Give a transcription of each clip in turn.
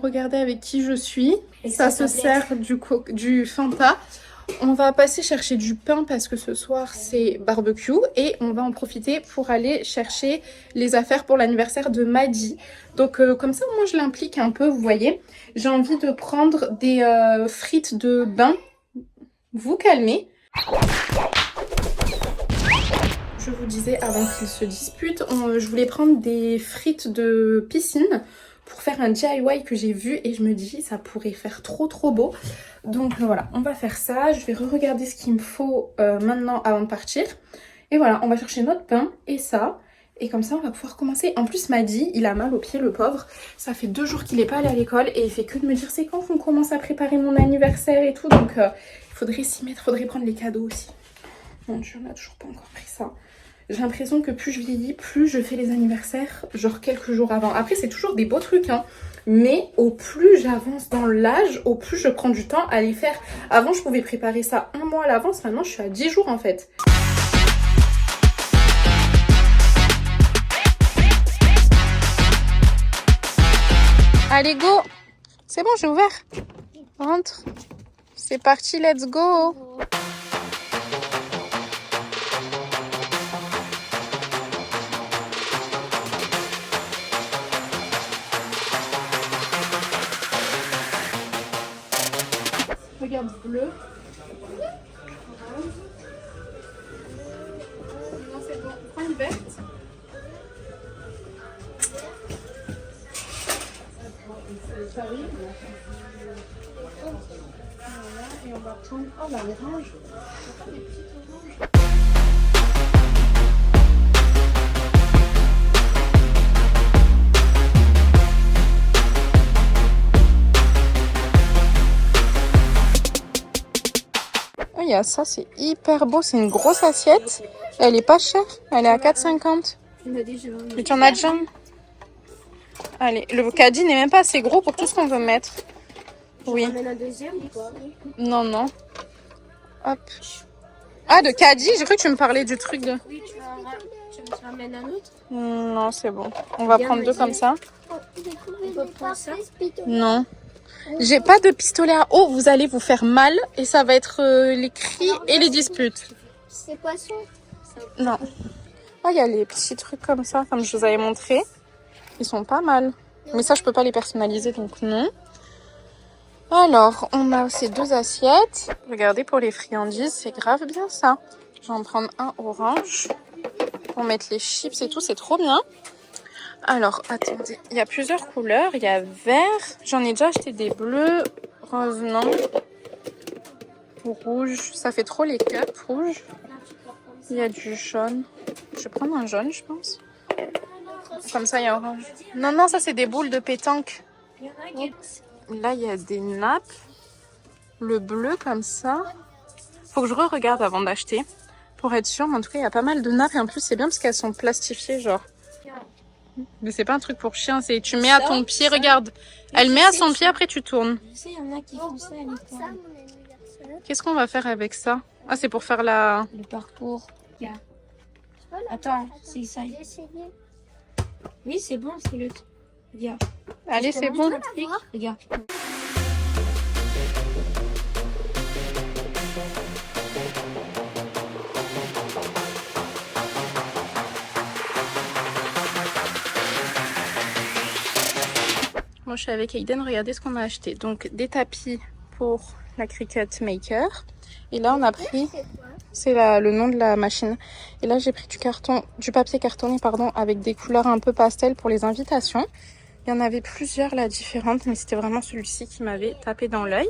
regardez avec qui je suis. Et ça se sert du Fanta. On va passer chercher du pain parce que ce soir c'est barbecue et on va en profiter pour aller chercher les affaires pour l'anniversaire de Maddy. Donc comme ça moi je l'implique un peu, vous voyez. J'ai envie de prendre des frites de bain. Vous calmez. Je vous disais avant qu'ils se disputent, je voulais prendre des frites de piscine pour faire un DIY que j'ai vu et je me dis ça pourrait faire trop beau. Donc voilà, on va faire ça. Je vais re-regarder ce qu'il me faut maintenant avant de partir. Et voilà, on va chercher notre pain et ça. Et comme ça, on va pouvoir commencer. En plus, Maddy, il a mal aux pieds, le pauvre. Ça fait 2 jours qu'il n'est pas allé à l'école et il fait que de me dire c'est quand qu'on commence à préparer mon anniversaire et tout. Donc il faudrait s'y mettre, faudrait prendre les cadeaux aussi. Mon Dieu, on n'a toujours pas encore pris ça. J'ai l'impression que plus je vieillis, plus je fais les anniversaires, genre quelques jours avant. Après, c'est toujours des beaux trucs, hein. Mais au plus j'avance dans l'âge, au plus je prends du temps à les faire. Avant, je pouvais préparer ça 1 mois à l'avance. Maintenant, je suis à 10 jours, en fait. Allez, go! C'est bon, j'ai ouvert. Rentre. C'est parti, let's go! Regarde, bleu. Non, c'est bon. Prends une verte. Ça arrive. Voilà, et on va prendre. Oh, la orange. On va faire des petites oranges. Il y a ça, c'est hyper beau, c'est une grosse assiette. Elle est pas chère, elle est à 4,50. Et tu en as déjà? Allez, le caddie n'est même pas assez gros pour tout ce qu'on veut mettre. Oui. Non, non. Hop. Ah, de caddie? J'ai cru que tu me parlais du truc de... Oui, tu me ramènes un autre? Non, c'est bon. On va prendre 2 comme ça. On peut prendre ça? Non. J'ai pas de pistolet à eau, vous allez vous faire mal et ça va être les cris et les disputes. C'est poisson? Non. Ah, il y a les petits trucs comme ça, comme je vous avais montré. Ils sont pas mal. Mais ça, je peux pas les personnaliser, donc non. Alors, on a ces 2 assiettes. Regardez, pour les friandises, c'est grave bien ça. Je vais en prendre un orange pour mettre les chips et tout, c'est trop bien. Alors, attendez, il y a plusieurs couleurs. Il y a vert, j'en ai déjà acheté des bleus, rose non, rouge, ça fait trop les cups rouges. Il y a du jaune. Je vais prendre un jaune, je pense. Comme ça, il y a orange. Non, non, ça, c'est des boules de pétanque. Là, il y a des nappes. Le bleu, comme ça. Faut que je re-regarde avant d'acheter, pour être sûre. Mais en tout cas, il y a pas mal de nappes. Et en plus, c'est bien parce qu'elles sont plastifiées, genre. Mais c'est pas un truc pour chien, c'est tu mets à ton pied, regarde. Elle met à son pied, après tu tournes. Je sais, il y en a qui font ça à l'école. Qu'est-ce qu'on va faire avec ça? Ah, c'est pour faire la... Le parcours. Attends, c'est ça. Oui, c'est bon, c'est le... Regarde. Allez, c'est bon. Regarde. Moi, je suis avec Aiden, regardez ce qu'on a acheté. Donc, des tapis pour la Cricut Maker. Et là, on a pris... C'est le nom de la machine. Et là, j'ai pris du papier cartonné, pardon, avec des couleurs un peu pastel pour les invitations. Il y en avait plusieurs là différentes, mais c'était vraiment celui-ci qui m'avait tapé dans l'œil.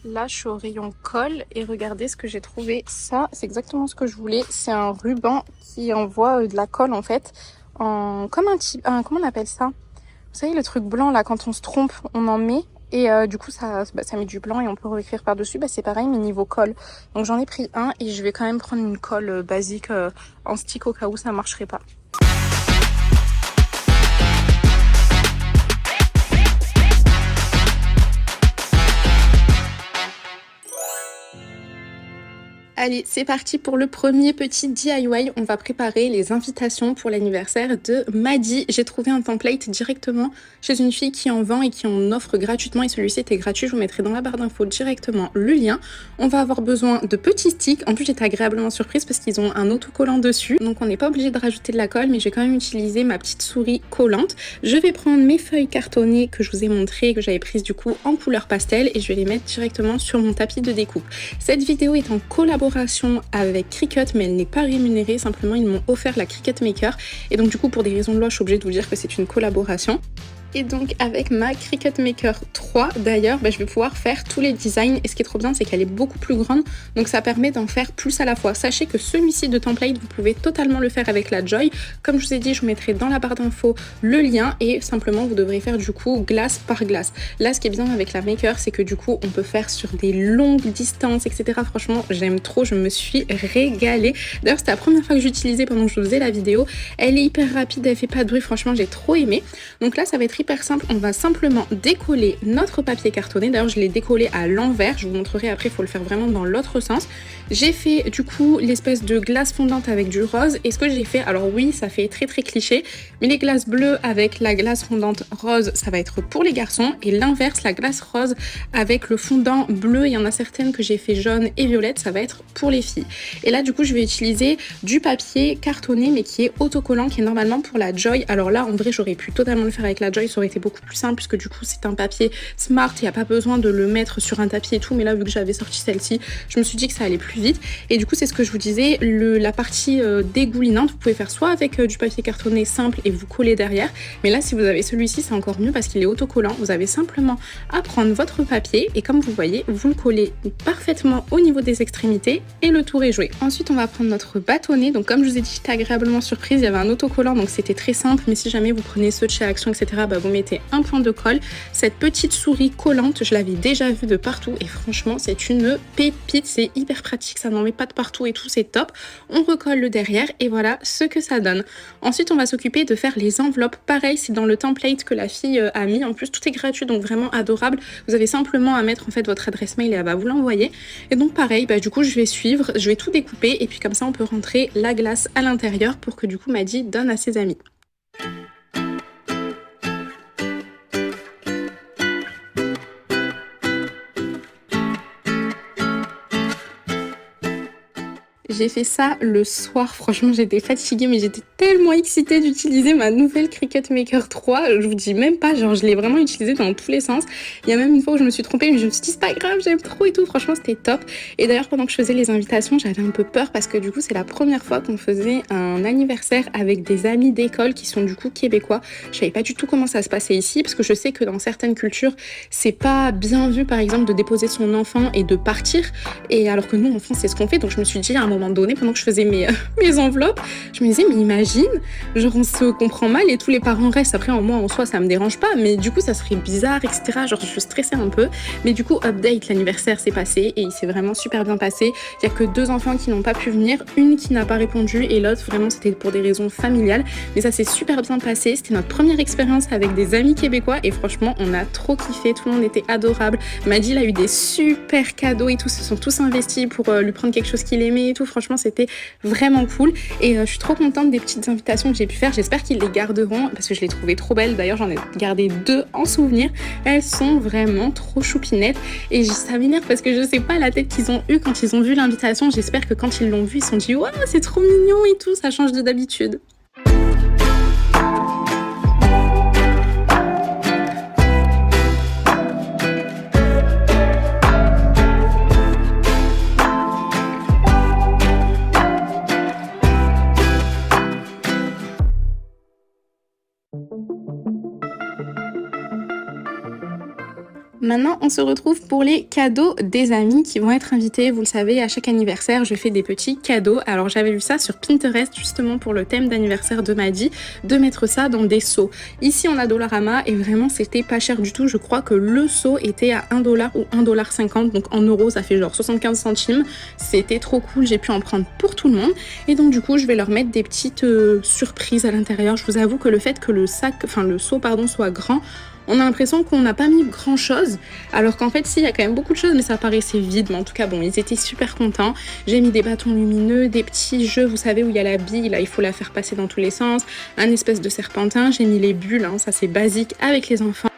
Là, je suis au rayon colle et regardez ce que j'ai trouvé. Ça, c'est exactement ce que je voulais. C'est un ruban qui envoie de la colle en fait, comme un type, comment on appelle ça? Vous savez, le truc blanc là, quand on se trompe, on en met. Et du coup, ça met du blanc et on peut réécrire par-dessus. C'est pareil, mais niveau colle. Donc j'en ai pris un et je vais quand même prendre une colle basique en stick au cas où ça marcherait pas. Allez, c'est parti pour le premier petit DIY. On va préparer les invitations pour l'anniversaire de Maddy. J'ai trouvé un template directement chez une fille qui en vend et qui en offre gratuitement. Et celui-ci était gratuit. Je vous mettrai dans la barre d'infos directement le lien. On va avoir besoin de petits sticks. En plus, j'étais agréablement surprise parce qu'ils ont un autocollant dessus. Donc, on n'est pas obligé de rajouter de la colle, mais j'ai quand même utilisé ma petite souris collante. Je vais prendre mes feuilles cartonnées que je vous ai montrées, que j'avais prises du coup en couleur pastel, et je vais les mettre directement sur mon tapis de découpe. Cette vidéo est en collaboration avec Cricut, mais elle n'est pas rémunérée, simplement ils m'ont offert la Cricut Maker, et donc du coup pour des raisons de loi je suis obligée de vous dire que c'est une collaboration. Et donc avec ma Cricut Maker 3 d'ailleurs, je vais pouvoir faire tous les designs, et ce qui est trop bien c'est qu'elle est beaucoup plus grande, donc ça permet d'en faire plus à la fois. Sachez que celui-ci de template vous pouvez totalement le faire avec la Joy, comme je vous ai dit je vous mettrai dans la barre d'infos le lien, et simplement vous devrez faire du coup glace par glace. Là ce qui est bien avec la Maker c'est que du coup on peut faire sur des longues distances etc. Franchement j'aime trop, je me suis régalée. D'ailleurs c'était la première fois que j'utilisais pendant que je faisais la vidéo, elle est hyper rapide, elle fait pas de bruit, franchement j'ai trop aimé. Donc là ça va être hyper simple, on va simplement décoller notre papier cartonné. D'ailleurs je l'ai décollé à l'envers, je vous montrerai après, il faut le faire vraiment dans l'autre sens. J'ai fait du coup l'espèce de glace fondante avec du rose, et ce que j'ai fait, alors oui ça fait très cliché, mais les glaces bleues avec la glace fondante rose ça va être pour les garçons, et l'inverse, la glace rose avec le fondant bleu, il y en a certaines que j'ai fait jaune et violette, ça va être pour les filles. Et là du coup je vais utiliser du papier cartonné mais qui est autocollant, qui est normalement pour la Joy. Alors là en vrai j'aurais pu totalement le faire avec la Joy, ça aurait été beaucoup plus simple puisque du coup c'est un papier smart, il n'y a pas besoin de le mettre sur un tapis et tout, mais là vu que j'avais sorti celle-ci je me suis dit que ça allait plus vite. Et du coup c'est ce que je vous disais, la partie dégoulinante vous pouvez faire soit avec du papier cartonné simple et vous collez derrière, mais là si vous avez celui-ci c'est encore mieux parce qu'il est autocollant. Vous avez simplement à prendre votre papier et comme vous voyez vous le collez parfaitement au niveau des extrémités et le tour est joué. Ensuite on va prendre notre bâtonnet, donc comme je vous ai dit j'étais agréablement surprise, il y avait un autocollant donc c'était très simple, mais si jamais vous prenez ceux de chez Action etc, vous mettez un point de colle. Cette petite souris collante je l'avais déjà vue de partout et franchement c'est une pépite, c'est hyper pratique, ça n'en met pas de partout et tout, c'est top. On recolle le derrière et voilà ce que ça donne. Ensuite on va s'occuper de faire les enveloppes, pareil c'est dans le template que la fille a mis, en plus tout est gratuit donc vraiment adorable. Vous avez simplement à mettre en fait votre adresse mail et elle va vous l'envoyer, et donc pareil du coup je vais suivre, je vais tout découper et puis comme ça on peut rentrer la glace à l'intérieur pour que du coup Maddy donne à ses amis. J'ai fait ça le soir, franchement j'étais fatiguée mais j'étais tellement excitée d'utiliser ma nouvelle Cricut Maker 3, je vous dis même pas, genre je l'ai vraiment utilisée dans tous les sens. Il y a même une fois où je me suis trompée mais je me suis dit c'est pas grave, j'aime trop et tout, franchement c'était top. Et d'ailleurs pendant que je faisais les invitations j'avais un peu peur parce que du coup c'est la première fois qu'on faisait un anniversaire avec des amis d'école qui sont du coup québécois. Je savais pas du tout comment ça se passait ici parce que je sais que dans certaines cultures c'est pas bien vu par exemple de déposer son enfant et de partir, et alors que nous en France c'est ce qu'on fait. Donc je me suis dit à un moment donné pendant que je faisais mes enveloppes, je me disais mais imagine, genre on se comprend mal et tous les parents restent. Après moi en soi ça me dérange pas, mais du coup ça serait bizarre etc, genre je stressais un peu. Mais du coup update, l'anniversaire s'est passé et il s'est vraiment super bien passé. Il y a que 2 enfants qui n'ont pas pu venir, une qui n'a pas répondu et l'autre vraiment c'était pour des raisons familiales, mais ça s'est super bien passé. C'était notre première expérience avec des amis québécois et franchement on a trop kiffé, tout le monde était adorable. Maddy a eu des super cadeaux et tout, se sont tous investis pour lui prendre quelque chose qu'il aimait et tout. Franchement c'était vraiment cool et je suis trop contente des petites invitations que j'ai pu faire. J'espère qu'ils les garderont parce que je les trouvais trop belles. D'ailleurs j'en ai gardé 2 en souvenir, elles sont vraiment trop choupinettes et ça m'énerve parce que je sais pas la tête qu'ils ont eu quand ils ont vu l'invitation. J'espère que quand ils l'ont vu ils se sont dit ouais c'est trop mignon et tout, ça change de d'habitude. Maintenant, on se retrouve pour les cadeaux des amis qui vont être invités. Vous le savez, à chaque anniversaire, je fais des petits cadeaux. Alors, j'avais vu ça sur Pinterest, justement pour le thème d'anniversaire de Maddy, de mettre ça dans des seaux. Ici, on a Dollarama et vraiment, c'était pas cher du tout. Je crois que le seau était à 1$ ou 1,50$. Donc, en euros, ça fait genre 75 centimes. C'était trop cool. J'ai pu en prendre pour tout le monde. Et donc, du coup, je vais leur mettre des petites surprises à l'intérieur. Je vous avoue que le fait que le seau, soit grand, on a l'impression qu'on n'a pas mis grand chose, alors qu'en fait si, il y a quand même beaucoup de choses, mais ça paraissait vide. Mais en tout cas bon, ils étaient super contents. J'ai mis des bâtons lumineux, des petits jeux, vous savez, où il y a la bille, là il faut la faire passer dans tous les sens, un espèce de serpentin. J'ai mis les bulles, hein, ça c'est basique avec les enfants.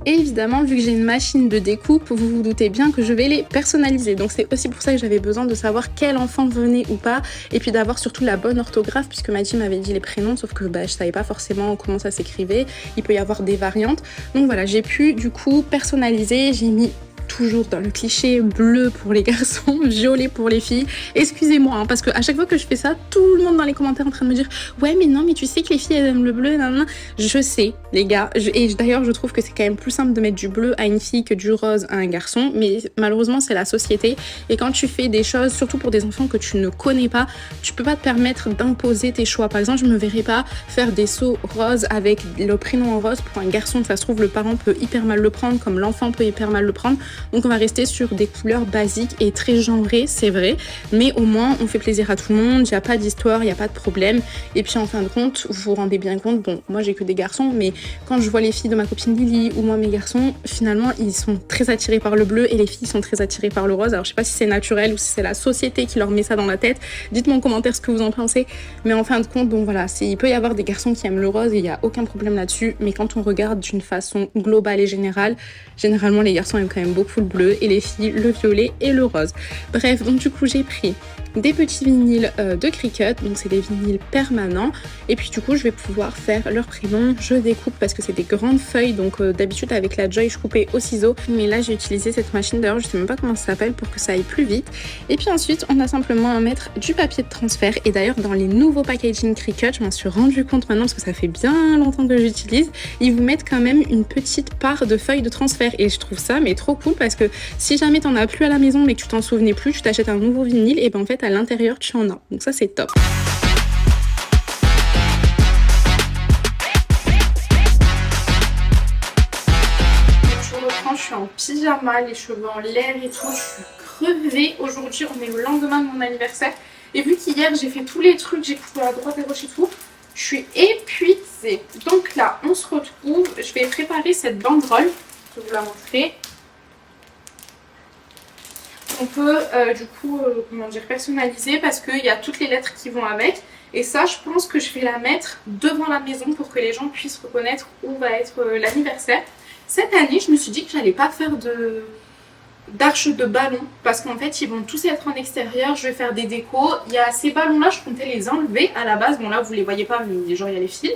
Et évidemment, vu que j'ai une machine de découpe, vous vous doutez bien que je vais les personnaliser. Donc c'est aussi pour ça que j'avais besoin de savoir quel enfant venait ou pas, et puis d'avoir surtout la bonne orthographe, puisque Madji m'avait dit les prénoms, sauf que je savais pas forcément comment ça s'écrivait. Il peut y avoir des variantes. Donc voilà, j'ai pu du coup personnaliser. J'ai mis toujours dans le cliché bleu pour les garçons, violet pour les filles. Excusez-moi, hein, parce que à chaque fois que je fais ça, tout le monde dans les commentaires est en train de me dire ouais mais non, mais tu sais que les filles elles aiment le bleu, nan, nan. Je sais les gars, et d'ailleurs je trouve que c'est quand même plus simple de mettre du bleu à une fille que du rose à un garçon, mais malheureusement c'est la société, et quand tu fais des choses, surtout pour des enfants que tu ne connais pas, tu peux pas te permettre d'imposer tes choix. Par exemple, je me verrais pas faire des seaux roses avec le prénom en rose pour un garçon. Ça se trouve le parent peut hyper mal le prendre, comme l'enfant peut hyper mal le prendre. Donc on va rester sur des couleurs basiques et très genrées, c'est vrai, mais au moins on fait plaisir à tout le monde, il n'y a pas d'histoire, il n'y a pas de problème. Et puis en fin de compte, vous vous rendez bien compte, bon, moi j'ai que des garçons, mais quand je vois les filles de ma copine Lily ou moi mes garçons, finalement ils sont très attirés par le bleu et les filles sont très attirées par le rose. Alors je sais pas si c'est naturel ou si c'est la société qui leur met ça dans la tête, dites-moi en commentaire ce que vous en pensez, mais en fin de compte, bon voilà, il peut y avoir des garçons qui aiment le rose et il n'y a aucun problème là-dessus, mais quand on regarde d'une façon globale et générale, généralement les garçons aiment quand même beaucoup le bleu et les filles le violet et le rose. Bref, donc du coup j'ai pris des petits vinyles de Cricut, donc c'est des vinyles permanents, et puis du coup je vais pouvoir faire leur prénom. Je découpe parce que c'est des grandes feuilles, donc d'habitude avec la Joy je coupais au ciseau, mais là j'ai utilisé cette machine, d'ailleurs je sais même pas comment ça s'appelle pour que ça aille plus vite. Et puis ensuite on a simplement à mettre du papier de transfert, et d'ailleurs dans les nouveaux packaging Cricut, je m'en suis rendu compte maintenant parce que ça fait bien longtemps que j'utilise, ils vous mettent quand même une petite part de feuilles de transfert, et je trouve ça mais trop cool, parce que si jamais t'en as plus à la maison mais que tu t'en souvenais plus, tu t'achètes un nouveau vinyle et ben en fait à l'intérieur tu en as, donc ça c'est top. Je reprends, je suis en pyjama, les cheveux en l'air et tout, je suis crevée. Aujourd'hui on est le lendemain de mon anniversaire, et vu qu'hier j'ai fait tous les trucs, j'ai coupé à droite à gauche et tout, je suis épuisée. Donc là on se retrouve, je vais préparer cette banderole, je vais vous la montrer. On peut du coup comment dire, personnaliser, parce qu'il y a toutes les lettres qui vont avec, et ça je pense que je vais la mettre devant la maison pour que les gens puissent reconnaître où va être l'anniversaire. Cette année je me suis dit que j'allais pas faire d'arches de ballons, parce qu'en fait ils vont tous être en extérieur. Je vais faire des décos. Il y a ces ballons là, je comptais les enlever à la base, bon là vous les voyez pas mais genre il y a les fils,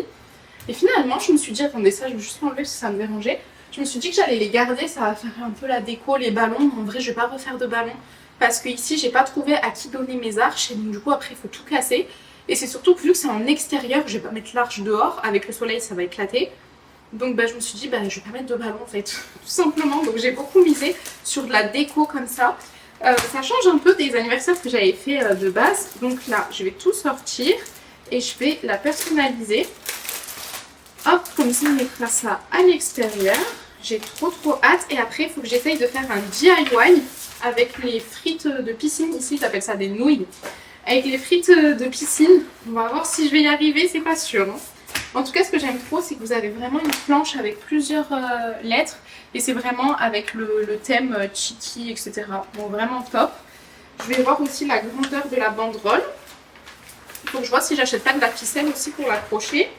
et finalement je me suis dit attendez, ça je vais juste l'enlever parce que ça me dérangeait. Je me suis dit que j'allais les garder, ça va faire un peu la déco, les ballons. En vrai, je vais pas refaire de ballons parce que ici, j'ai pas trouvé à qui donner mes arches, et donc du coup, après, il faut tout casser. Et c'est surtout que vu que c'est en extérieur, je vais pas mettre l'arche dehors. Avec le soleil, ça va éclater. Donc bah, je me suis dit, bah, je vais pas mettre de ballons en fait, tout simplement. Donc j'ai beaucoup misé sur de la déco comme ça. Ça change un peu des anniversaires que j'avais fait de base. Donc là, je vais tout sortir et je vais la personnaliser. Hop, comme ça on mettra ça à l'extérieur. J'ai trop hâte. Et après il faut que j'essaye de faire un DIY avec les frites de piscine. Ici ils appellent ça des nouilles. Avec les frites de piscine, on va voir si je vais y arriver, c'est pas sûr, hein. En tout cas ce que j'aime trop, c'est que vous avez vraiment une planche avec plusieurs lettres. Et c'est vraiment avec le thème Chiki, etc. Bon, vraiment top. Je vais voir aussi la grandeur de la banderole. Il faut que je vois si j'achète pas de la ficelle aussi pour l'accrocher.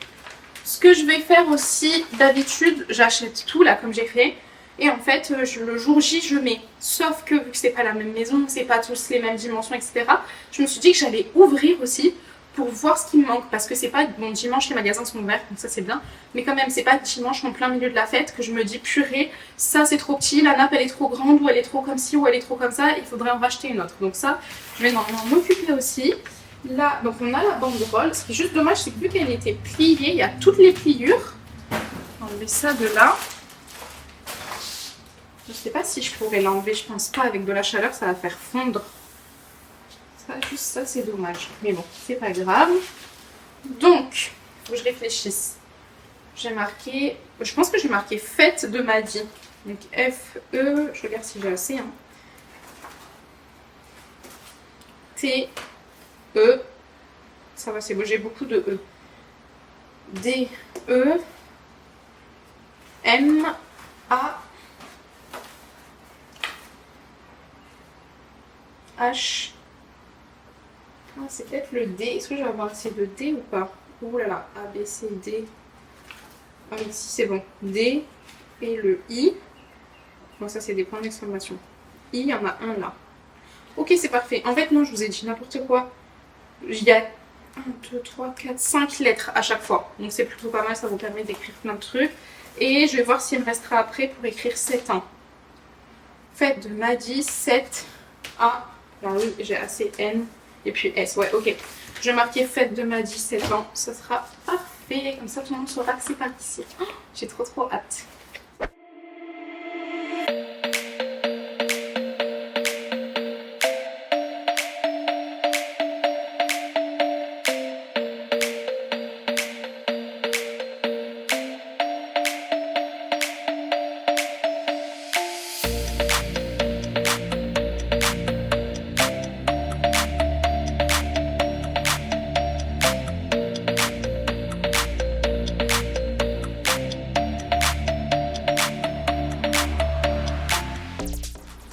Ce que je vais faire aussi, d'habitude, j'achète tout là comme j'ai fait. Et en fait, le jour J, je mets. Sauf que vu que c'est pas la même maison, c'est pas tous les mêmes dimensions, etc. Je me suis dit que j'allais ouvrir aussi pour voir ce qui me manque. Parce que c'est pas, bon, dimanche les magasins sont ouverts, donc ça c'est bien. Mais quand même, c'est pas dimanche en plein milieu de la fête que je me dis purée, ça c'est trop petit, la nappe elle est trop grande, ou elle est trop comme ci, ou elle est trop comme ça, il faudrait en racheter une autre. Donc ça, je vais m'en occuper aussi. Là, donc on a la banderole. Ce qui est juste dommage, c'est que vu qu'elle était pliée, il y a toutes les pliures. On va enlever ça de là. Je sais pas si je pourrais l'enlever, je pense pas. Avec de la chaleur, ça va faire fondre. Ça, juste ça, c'est dommage. Mais bon, c'est pas grave. Donc, faut que je réfléchisse. J'ai marqué, je pense que j'ai marqué fête de Maddy. Donc F-E, je regarde si j'ai assez. Hein. T-E, ça va, c'est beau, j'ai beaucoup de E. D-E, M-A, H. Ah, c'est peut-être le D. Est-ce que je vais avoir assez de D ou pas? Ouh là là, A, B, C, D. Ah oui, si c'est bon. D et le I. Bon, ça, c'est des points d'exclamation. I, il y en a un là. Ok, c'est parfait. En fait, non, je vous ai dit n'importe quoi. Il y a 1, 2, 3, 4, 5 lettres à chaque fois. Donc, c'est plutôt pas mal. Ça vous permet d'écrire plein de trucs. Et je vais voir s'il me restera après pour écrire 7 ans. Fête de Maddy, 7 A. Alors oui, j'ai assez N. Et puis S. Ouais, ok. Je vais marquer fête de Maddy, 7 ans. Ça sera parfait. Comme ça, tout le monde saura que c'est par ici. Oh, j'ai trop hâte.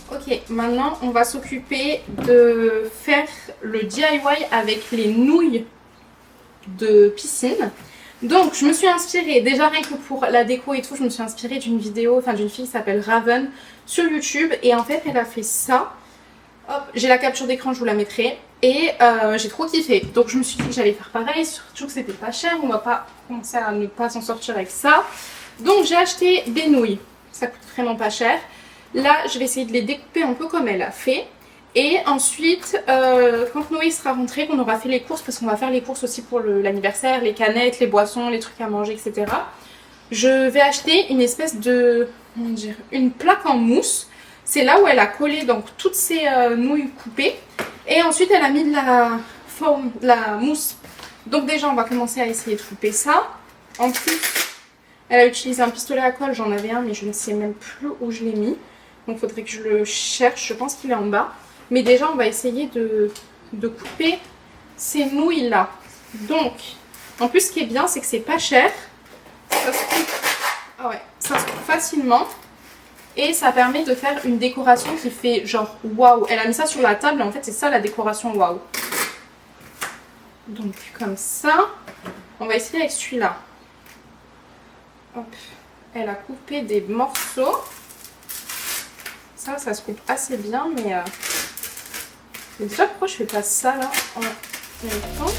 Ok, maintenant on va s'occuper de faire le DIY avec les nouilles de piscine. Donc je me suis inspirée, déjà rien que pour la déco et tout, je me suis inspirée d'une vidéo, enfin d'une fille qui s'appelle Raven sur YouTube. Et en fait elle a fait ça. Hop, j'ai la capture d'écran, je vous la mettrai. Et j'ai trop kiffé. Donc je me suis dit que j'allais faire pareil, surtout que c'était pas cher, on va pas commencer à ne pas s'en sortir avec ça. Donc j'ai acheté des nouilles, ça coûte vraiment pas cher. Là, je vais essayer de les découper un peu comme elle a fait. Et ensuite, quand Noé sera rentré, qu'on aura fait les courses, parce qu'on va faire les courses aussi pour l'anniversaire, les canettes, les boissons, les trucs à manger, etc. Je vais acheter une espèce de, comment dire, une plaque en mousse. C'est là où elle a collé donc toutes ces nouilles coupées. Et ensuite, elle a mis de la forme, de la mousse. Donc déjà, on va commencer à essayer de couper ça. En plus, elle a utilisé un pistolet à colle, j'en avais un, mais je ne sais même plus où je l'ai mis. Donc il faudrait que je le cherche, je pense qu'il est en bas. Mais déjà, on va essayer de couper ces nouilles-là. Donc, en plus, ce qui est bien, c'est que c'est pas cher. Ça se coupe, ah ouais, ça se coupe facilement. Et ça permet de faire une décoration qui fait genre waouh. Elle a mis ça sur la table et en fait, c'est ça la décoration waouh. Donc, comme ça. On va essayer avec celui-là. Hop. Elle a coupé des morceaux. Ça se coupe assez bien, mais déjà, pourquoi je fais pas ça là en même temps?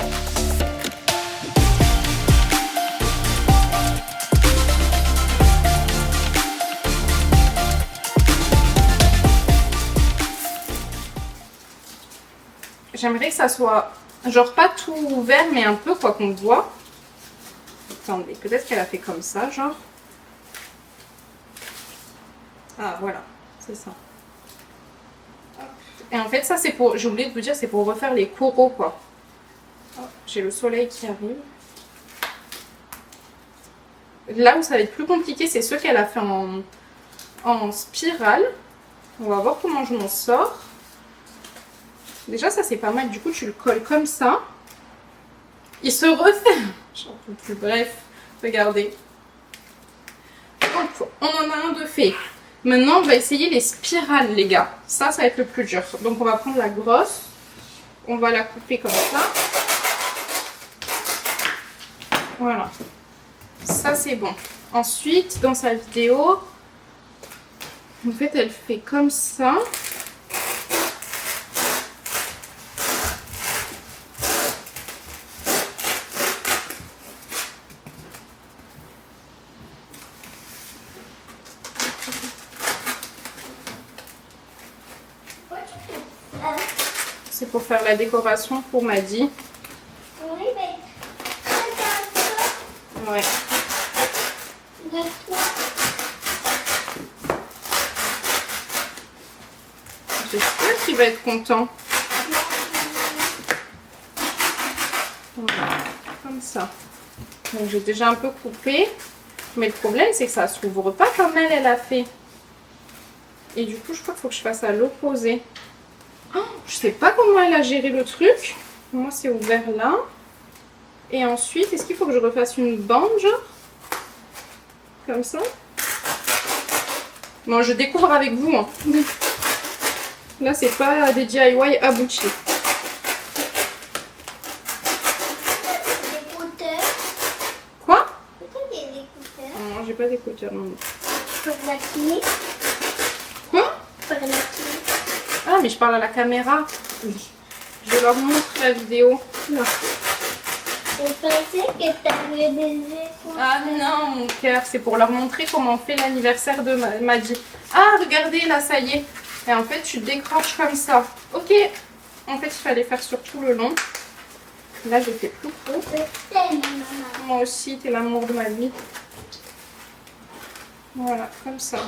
J'aimerais que ça soit genre pas tout ouvert, mais un peu quoi qu'on voit. Attendez, peut-être qu'elle a fait comme ça, genre. Ah, voilà, c'est ça. Et en fait, ça c'est pour, j'ai oublié de vous dire, c'est pour refaire les coraux quoi. J'ai le soleil qui arrive. Là où ça va être plus compliqué, c'est ceux qu'elle a fait en spirale. On va voir comment je m'en sors. Déjà, ça c'est pas mal. Du coup, tu le colles comme ça. Il se refait. J'en peux plus. Bref, regardez. Donc, on en a un de fait. Maintenant, on va essayer les spirales, les gars. Ça va être le plus dur. Donc, on va prendre la grosse. On va la couper comme ça. Voilà. Ça, c'est bon. Ensuite, dans sa vidéo, en fait, elle fait comme ça. C'est pour faire la décoration pour Maddy. Oui, mais... Ouais. J'espère qu'il va être content. Voilà. Comme comme ça. Donc j'ai déjà un peu coupé. Mais le problème, c'est que ça s'ouvre pas comme elle a fait. Et du coup, je crois qu'il faut que je fasse à l'opposé. Oh, je sais pas comment elle a géré le truc. Moi, c'est ouvert là. Et ensuite, est-ce qu'il faut que je refasse une bande, genre? Comme ça. Bon, je découvre avec vous. Hein. Là, c'est pas des DIY aboutis. Quoi? Non, j'ai pas d'écouteurs. Non. Pour la clé. Quoi? Pour la clé. Ah, mais je parle à la caméra. Je vais leur montrer la vidéo. Non. Je pensais que t'avais des écouteurs. Ah non, mon cœur, c'est pour leur montrer comment on fait l'anniversaire de Maddy. Ah, regardez, là, ça y est. Et en fait, tu décroches comme ça. Ok. En fait, il fallait faire sur tout le long. Là, je fais plus trop. Moi aussi, t'es l'amour de ma vie. Voilà, comme ça.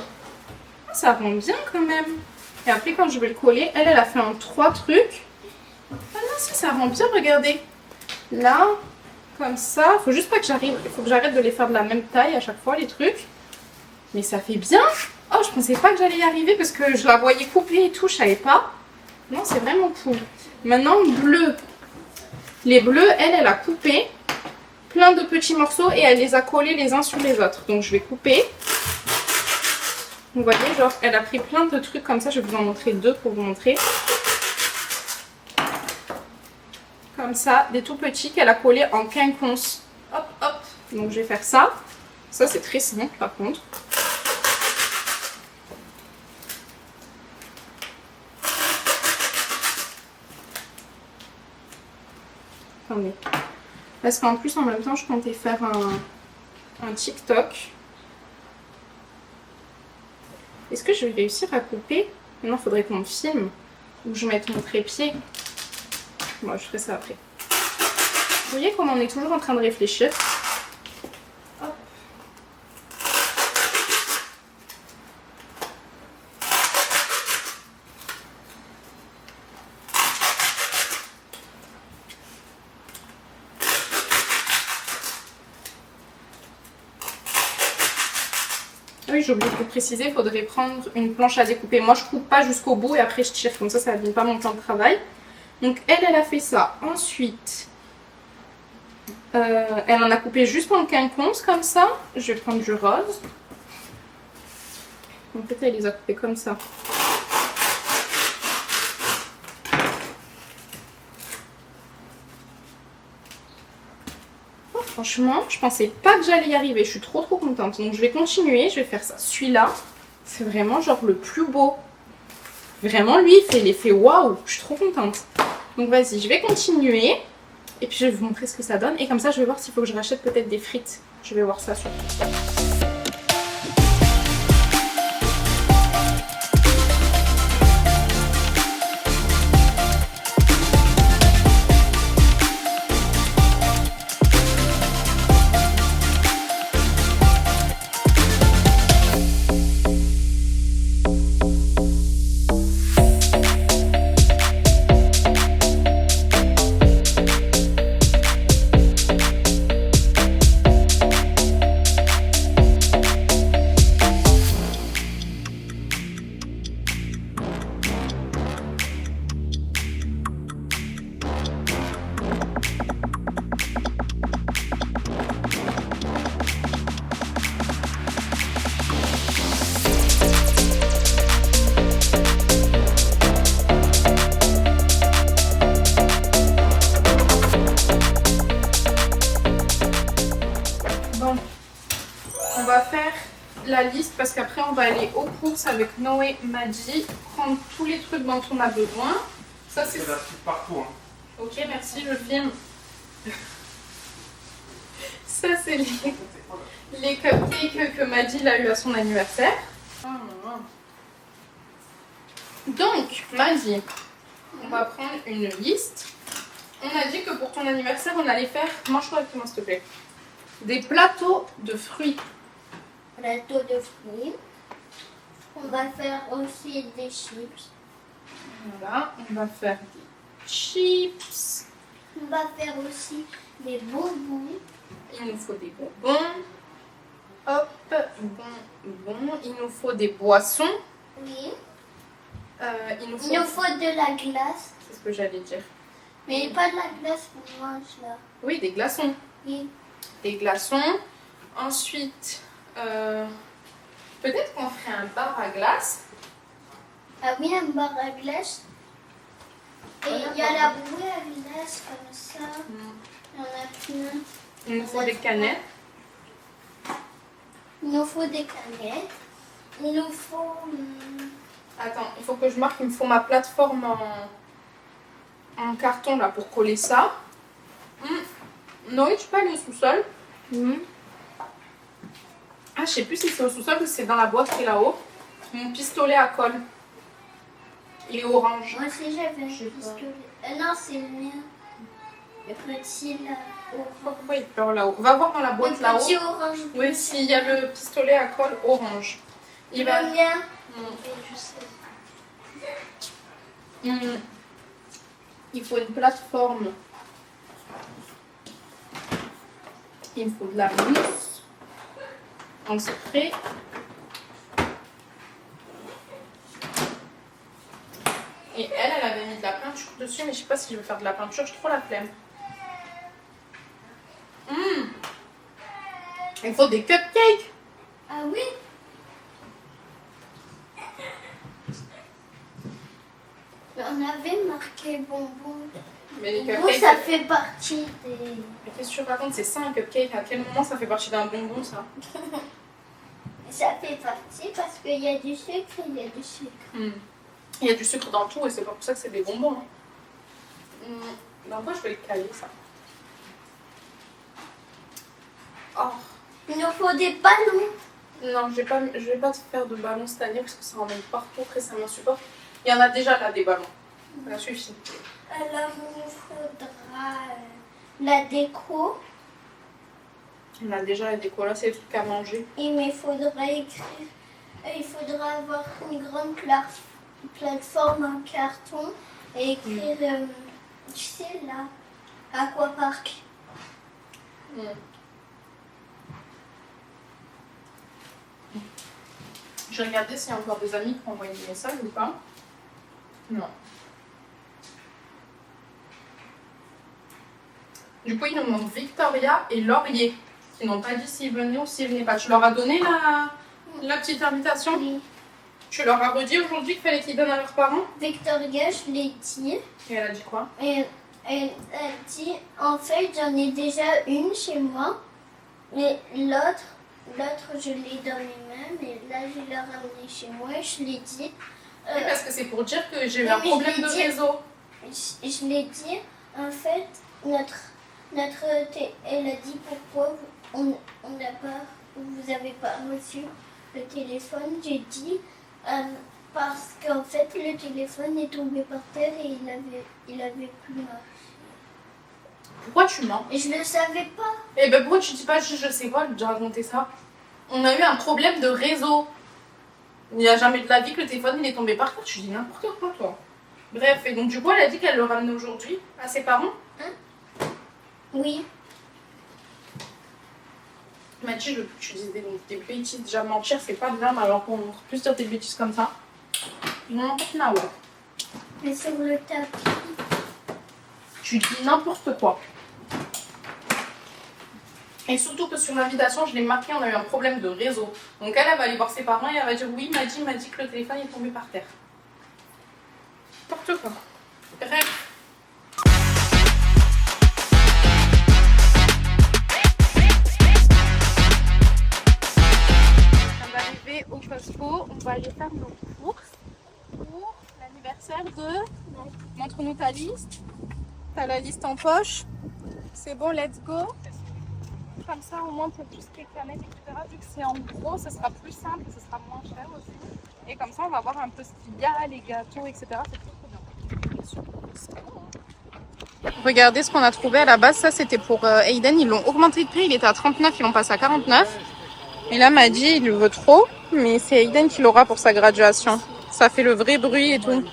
Ah, ça rend bien quand même. Et après, quand je vais le coller, elle a fait en 3 trucs. Ah non, si, ça rend bien, regardez. Là, comme ça. Faut juste pas que j'arrive. Il faut que j'arrête de les faire de la même taille à chaque fois, les trucs. Mais ça fait bien. Oh, je pensais pas que j'allais y arriver parce que je la voyais couper et tout, je savais pas. Non, c'est vraiment cool. Maintenant, bleu. Les bleus, elle a coupé plein de petits morceaux et elle les a collés les uns sur les autres. Donc, je vais couper. Vous voyez, genre, elle a pris plein de trucs comme ça. Je vais vous en montrer 2 pour vous montrer. Comme ça, des tout petits qu'elle a collés en quinconce. Hop, hop. Donc, je vais faire ça. Ça, c'est très simple, par contre. Attendez. Parce qu'en plus, en même temps, je comptais faire un TikTok. Est-ce que je vais réussir à couper? Non, il faudrait qu'on me filme. Ou je mette mon trépied. Bon, je ferai ça après. Vous voyez comment on est toujours en train de réfléchir. Hop. Oui, j'ai oublié de vous préciser, il faudrait prendre une planche à découper. Moi, je coupe pas jusqu'au bout et après je tire comme ça n'abîme pas mon temps de travail. Donc elle a fait ça. Ensuite, elle en a coupé juste en quinconce comme ça. Je vais prendre du rose. En fait, elle les a coupés comme ça. Oh, franchement, je pensais pas que j'allais y arriver. Je suis trop contente. Donc je vais continuer. Je vais faire ça. Celui-là, c'est vraiment genre le plus beau. Vraiment, lui, il fait l'effet waouh. Je suis trop contente. Donc vas-y, je vais continuer. Et puis je vais vous montrer ce que ça donne. Et comme ça, je vais voir s'il faut que je rachète peut-être des frites. Je vais voir ça sur TikTok. On va faire la liste parce qu'après on va aller aux courses avec Noé, Maddy, prendre tous les trucs dont on a besoin. Ça c'est partout. Hein. Ok, merci, je filme. Ça c'est les cupcakes que Maddy a eu à son anniversaire. Donc, Maddy, on va prendre une liste. On a dit que pour ton anniversaire, on allait faire, mange-toi avec moi s'il te plaît, des plateaux de fruits. Plateau de fruits. On va faire aussi des chips. Voilà, on va faire des chips. On va faire aussi des bonbons. Il nous faut des bonbons. Hop, bonbons. Il nous faut des boissons. Oui. Il nous Il nous faut de la glace. C'est ce que j'allais dire. Mais pas de la glace qu'on mange là. Oui, des glaçons. Oui. Des glaçons. Ensuite, peut-être qu'on ferait un bar à glace. Ah oui, un bar à glace. Et il y a la bouée à glace comme ça. Il y en a plein. Il nous faut des canettes. Il nous faut des canettes. Il nous faut... Attends, il faut que je marque, il me faut ma plateforme en carton là pour coller ça. Noé, tu peux aller au sous-sol? Ah, je sais plus si c'est au sous-sol ou si c'est dans la boîte qui est là-haut. Mon pistolet à colle. Il est orange. Moi aussi j'avais un pistolet. Non, c'est le mien. Le petit là. Pourquoi il pleure là-haut? Va voir dans la boîte Le là-haut. petit orange. Oui, s'il y a le pistolet à colle orange. Il va... Le mien. Je sais. Il faut une plateforme. Il me faut de la mousse en spray. Et elle avait mis de la peinture dessus, mais je sais pas si je veux faire de la peinture, j'ai trop la flemme. Il faut des cupcakes. Ah oui. On avait marqué bonbons. Mais les Bonbons, cupcakes, ça fait partie des... Mais qu'est-ce que tu racontes? C'est ça un cupcake? À quel moment ça fait partie d'un bonbon ça? Ça fait partie parce qu'il y a du sucre et il y a du sucre. Il y a du sucre dans tout et c'est pas pour ça que c'est des bonbons. Dans quoi je vais le caler ça? Oh. Il nous faut des ballons. Non, je vais pas te faire de ballons cette année parce que ça emmène partout, après ça m'insupporte. Il y en a déjà là des ballons. Ça suffit. Alors il nous faudra la déco. On a déjà la déco là, c'est des trucs à manger. Et mais il faudra écrire. Il faudra avoir une grande plateforme en carton et écrire, tu sais là, Aquapark. Je vais regarder s'il y a encore des amis qui ont envoyé des messages ou pas. Non. Du coup, il nous manque Victoria et Laurier, qui n'ont pas dit s'ils venaient ou s'ils venaient pas. Tu leur as donné la petite invitation? Oui. Tu leur as redit aujourd'hui qu'il fallait qu'ils donnent à leurs parents? Victoria, je l'ai dit. Et elle a dit quoi? Et elle a dit, en fait, j'en ai déjà une chez moi. Mais l'autre, je l'ai dans mes mains. Mais là, je l'ai ramenée chez moi. Je l'ai dit. Oui, parce que c'est pour dire que j'ai eu un mais problème je de l'ai dit. réseau. Je l'ai dit, en fait, elle a dit pourquoi vous avez pas reçu le téléphone. J'ai dit parce qu'en fait le téléphone est tombé par terre et il avait plus marché. Pourquoi tu mens? Et je le savais pas. Eh ben pourquoi tu dis pas je sais quoi de raconter ça? On a eu un problème de réseau. Il n'y a jamais de la vie que le téléphone il est tombé par terre. Tu dis n'importe quoi toi. Bref, et donc du coup elle a dit qu'elle le ramenait aujourd'hui à ses parents. Oui. Elle m'a dit je veux plus que tu dises des bêtises. Déjà mentir c'est pas bien, mais alors qu'on montre plus dire des bêtises comme ça. Non, pas ouais. Mais sur le tapis. Tu dis n'importe quoi. Et surtout que sur l'invitation, je l'ai marqué, on a eu un problème de réseau. Donc elle va aller voir ses parents et elle va dire oui, il m'a dit que le téléphone est tombé par terre. N'importe quoi. Bref. On va arriver au Costco, on va aller faire nos courses pour l'anniversaire de... Montre-nous ta liste. T'as la liste en poche. C'est bon, let's go. Comme ça, au moins, pour tout ce qui est canettes, etc. Vu que c'est en gros, ce sera plus simple, ce sera moins cher aussi. Et comme ça, on va voir un peu ce qu'il y a, les gâteaux, etc. C'est trop bien. Regardez ce qu'on a trouvé à la base. Ça, c'était pour Aiden. Ils l'ont augmenté de prix. Il était à 39, ils l'ont passé à 49. Et là, m'a dit, il le veut trop. Mais c'est Aiden qui l'aura pour sa graduation. Ça fait le vrai bruit et tout.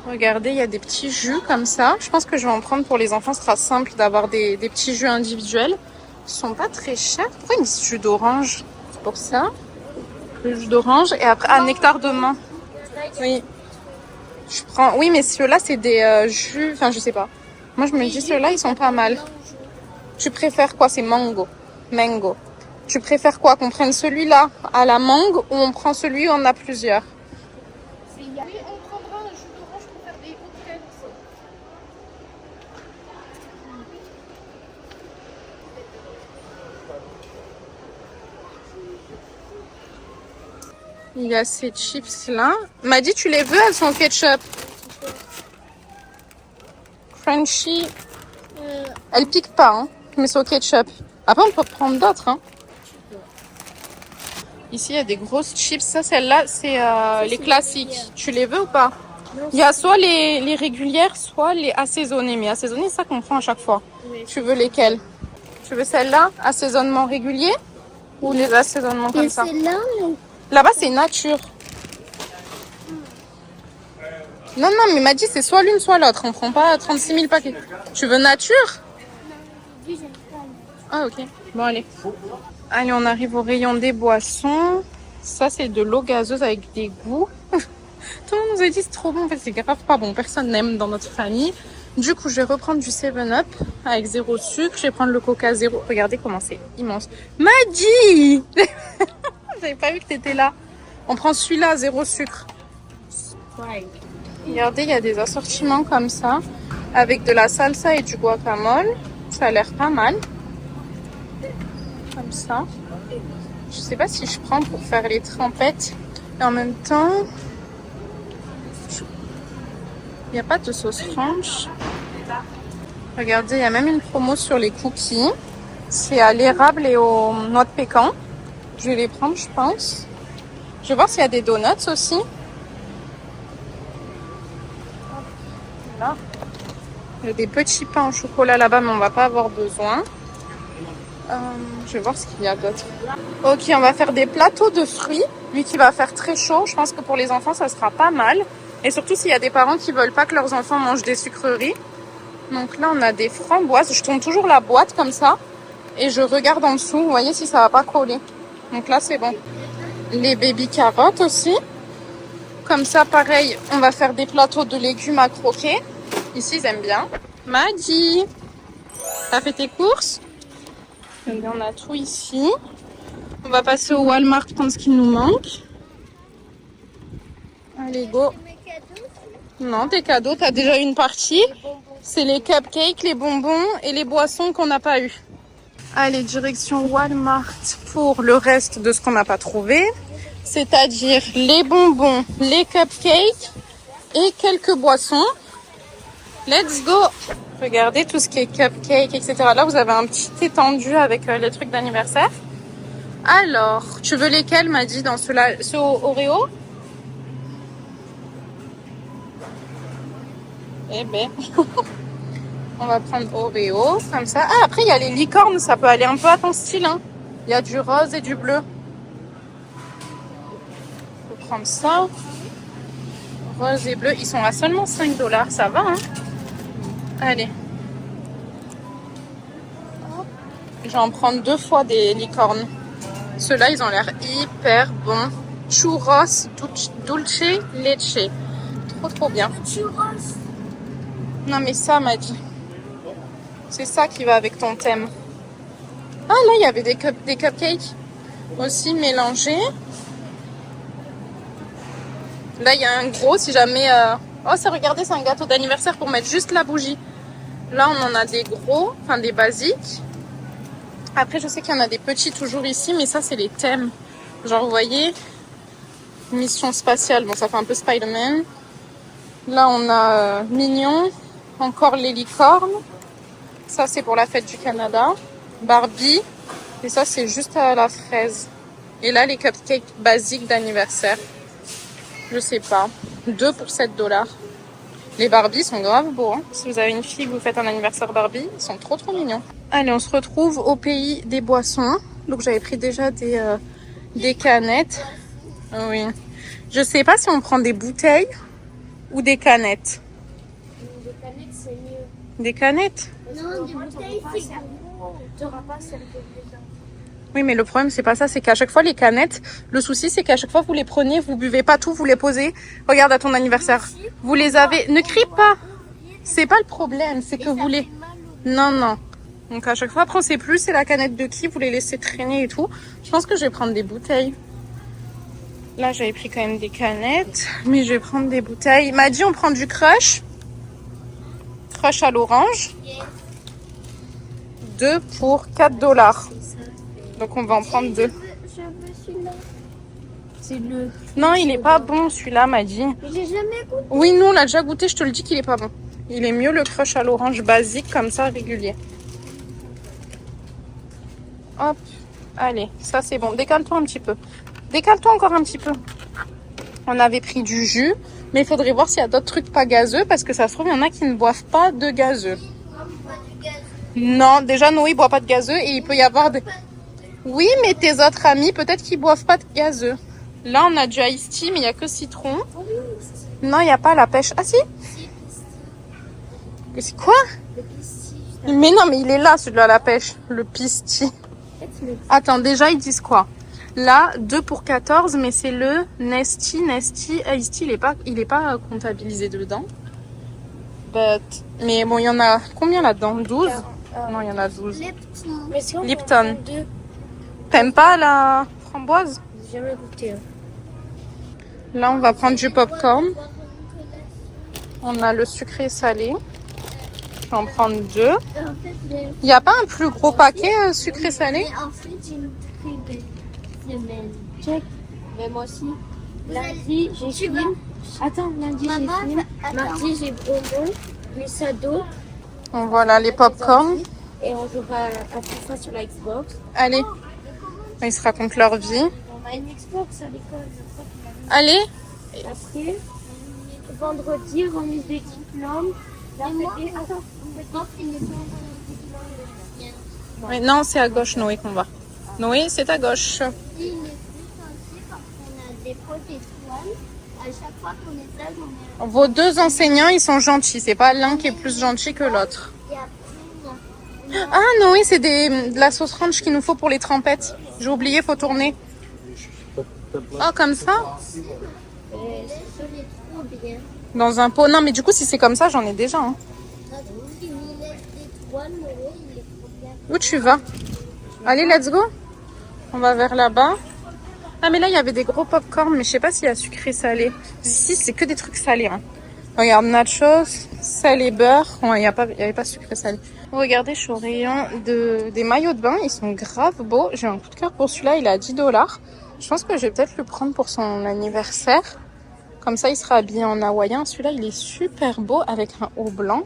Regardez, il y a des petits jus comme ça. Je pense que je vais en prendre pour les enfants. Ce sera simple d'avoir des petits jus individuels. Ils sont pas très chers. Pourquoi ils disent jus d'orange? C'est pour ça. Le jus d'orange. Et après, nectar de menthe. Oui. Je prends... Oui, mais ceux-là, c'est des jus... Enfin, je sais pas. Moi, je me dis, ceux-là, ils sont pas mal. Tu préfères quoi? C'est mango. Mango. Tu préfères quoi? Qu'on prenne celui-là à la mangue ou on prend celui où on a plusieurs? Oui, on prendra un jus d'orange pour faire des cocktails aussi. Il y a ces chips-là. M'a dit, tu les veux? Elles sont au ketchup. Crunchy. Elles piquent pas, hein, mais c'est au ketchup. Après, on peut prendre d'autres, hein. Ici, il y a des grosses chips. Ça, celle-là, c'est les classiques. Tu les veux ou pas? Il y a soit les régulières, soit les assaisonnées. Mais assaisonnées, c'est ça qu'on prend à chaque fois. Oui. Tu veux lesquelles? Tu veux celle-là, assaisonnement régulier? Ou les assaisonnements comme ça? Là-bas, c'est nature. Non, non, mais m'a dit c'est soit l'une, soit l'autre. On prend pas 36 000 paquets. Tu veux nature? Ah, ok. Bon, allez. Allez, on arrive au rayon des boissons. Ça, c'est de l'eau gazeuse avec des goûts. Tout le monde nous a dit c'est trop bon. En fait, c'est grave pas bon. Personne n'aime dans notre famille. Du coup, je vais reprendre du 7-Up avec 0 sucre. Je vais prendre le Coca 0. Regardez comment c'est immense. Maddy J'avais pas vu que t'étais là. On prend celui-là, 0 sucre. Regardez, il y a des assortiments comme ça. Avec de la salsa et du guacamole. Ça a l'air pas mal. Comme ça. Je sais pas si je prends pour faire les trempettes. Et en même temps, il n'y a pas de sauce franche. Regardez, il y a même une promo sur les cookies. C'est à l'érable et aux noix de pécan. Je vais les prendre, je pense. Je vais voir s'il y a des donuts aussi. Là. Il y a des petits pains au chocolat là-bas, mais on va pas avoir besoin. Je vais voir ce qu'il y a d'autre. Ok, on va faire des plateaux de fruits. Vu qu'il va faire très chaud, je pense que pour les enfants, ça sera pas mal. Et surtout s'il y a des parents qui veulent pas que leurs enfants mangent des sucreries. Donc là, on a des framboises. Je tourne toujours la boîte comme ça. Et je regarde en dessous. Vous voyez si ça va pas coller. Donc là, c'est bon. Les baby carottes aussi. Comme ça, pareil, on va faire des plateaux de légumes à croquer. Ici, ils aiment bien. Maddy, t'as fait tes courses? On a tout ici. On va passer au Walmart prendre ce qu'il nous manque. Allez, go. Non, tes cadeaux, t'as déjà eu une partie. C'est les cupcakes, les bonbons et les boissons qu'on n'a pas eu. Allez, direction Walmart pour le reste de ce qu'on n'a pas trouvé. C'est-à-dire les bonbons, les cupcakes et quelques boissons. Let's go! Regardez tout ce qui est cupcake, etc. Là, vous avez un petit étendu avec les trucs d'anniversaire. Alors, tu veux lesquels, m'a dit, dans ceux-là? Ceux au Oreo? Eh ben, on va prendre Oreo, comme ça. Ah, après, il y a les licornes, ça peut aller un peu à ton style, hein. Il y a du rose et du bleu. On peut prendre ça. Rose et bleu, ils sont à seulement 5 $, ça va, hein. Allez. Je vais en prendre 2 fois des licornes. Ceux-là, ils ont l'air hyper bons. Churros dulce leche. Trop bien. Churros. Non mais ça m'a dit. C'est ça qui va avec ton thème. Ah là, il y avait des cupcakes aussi mélangés. Là, il y a un gros si jamais... Oh, ça, regardez, c'est un gâteau d'anniversaire pour mettre juste la bougie. Là, on en a des gros, enfin des basiques. Après, je sais qu'il y en a des petits toujours ici, mais ça, c'est les thèmes. Genre, vous voyez, mission spatiale. Bon, ça fait un peu Spider-Man. Là, on a Mignon. Encore les licornes. Ça, c'est pour la fête du Canada. Barbie. Et ça, c'est juste à la fraise. Et là, les cupcakes basiques d'anniversaire. Je sais pas. 2 pour 7 $. Les Barbies sont grave beaux. Hein. Si vous avez une fille que vous faites un anniversaire Barbie, ils sont trop mignons. Allez, on se retrouve au pays des boissons. Donc, j'avais pris déjà des canettes. Oui. Je sais pas si on prend des bouteilles ou des canettes? Des canettes, c'est mieux. Des canettes? Non, des bouteilles, c'est Tu n'auras pas celle de dedans. Oui, mais le problème, c'est pas ça. C'est qu'à chaque fois, les canettes, le souci, c'est qu'à chaque fois, vous les prenez, vous buvez pas tout, vous les posez. Regarde à ton anniversaire. Vous les avez. Ne crie pas. C'est pas le problème. C'est que vous les. Non, non. Donc à chaque fois, après, on sait plus c'est la canette de qui. Vous les laissez traîner et tout. Je pense que je vais prendre des bouteilles. Là, j'avais pris quand même des canettes. Mais je vais prendre des bouteilles. Il m'a dit, on prend du crush. Crush à l'orange. 2 pour $4. Donc on va en prendre 2. Je veux celui-là. C'est le. Non, il est pas bon celui-là, m'a dit. J'ai jamais goûté. Oui, nous on l'a déjà goûté, je te le dis qu'il est pas bon. Il est mieux le crush à l'orange basique comme ça, régulier. Hop, allez, ça c'est bon. Décale-toi un petit peu. Décale-toi encore un petit peu. On avait pris du jus, mais il faudrait voir s'il y a d'autres trucs pas gazeux parce que ça se trouve, il y en a qui ne boivent pas de gazeux. Non, déjà Noé boit pas de gazeux et il peut y avoir des... Oui, mais tes autres amis, peut-être qu'ils boivent pas de gazeux. Là, on a du iced tea, mais il n'y a que citron. Non, il n'y a pas la pêche. Ah si? C'est quoi? Mais non, mais il est là, celui-là, la pêche. Le pisti. Attends, déjà, ils disent quoi? Là, 2 pour 14, mais c'est le Nesty iced tea. Il est pas comptabilisé dedans. Mais bon, il y en a combien là-dedans? 12? Non, il y en a 12. Mais si on Lipton. prend deux, T'aimes pas la framboise? j'ai jamais goûté. Là, on va prendre du popcorn. On a le sucré salé. Je vais en prendre 2. Il n'y a pas un plus gros paquet sucré salé? Mais en fait, j'ai une très belle semaine. Check. Mais moi aussi. Lundi, j'ai Tu film. Attends, lundi, j'ai Maman, film. attends. Mardi, j'ai bonbon. Glissado. Donc voilà les popcorn. Et on jouera à FIFA sur la Xbox. Allez, ils se racontent leur vie. On a une Xbox à l'école. Je crois qu'on a Allez, mis. Après, vendredi, remise des diplômes. Attends. oui, non, c'est à gauche, Noé, qu'on va. Noé, c'est à gauche. Il est plus gentil parce qu'on a des potes étoiles. À chaque fois qu'on est là, on est... Vos 2 enseignants, ils sont gentils. C'est pas l'un qui est plus gentil que l'autre. Et après, Ah, Noé, c'est de la sauce ranch qu'il nous faut pour les trempettes. J'ai oublié, faut tourner. Oh, comme ça? c'est trop bien. Dans un pot. Non, mais du coup, si c'est comme ça, j'en ai déjà. Hein. Il laisse l'étoile, mais il est trop bien. Où tu vas? Allez, let's go. On va vers là-bas. Ah, mais là, il y avait des gros popcorn, mais je sais pas s'il y a sucré salé. Ici, c'est que des trucs salés. Hein. Regarde, nachos, sel et beurre. Ouais, il y avait pas sucré salé. Regardez, je suis au rayon des maillots de bain. Ils sont grave beaux. J'ai un coup de cœur pour celui-là. Il est à $10. Je pense que je vais peut-être le prendre pour son anniversaire. Comme ça, il sera habillé en hawaïen. Celui-là, il est super beau avec un haut blanc.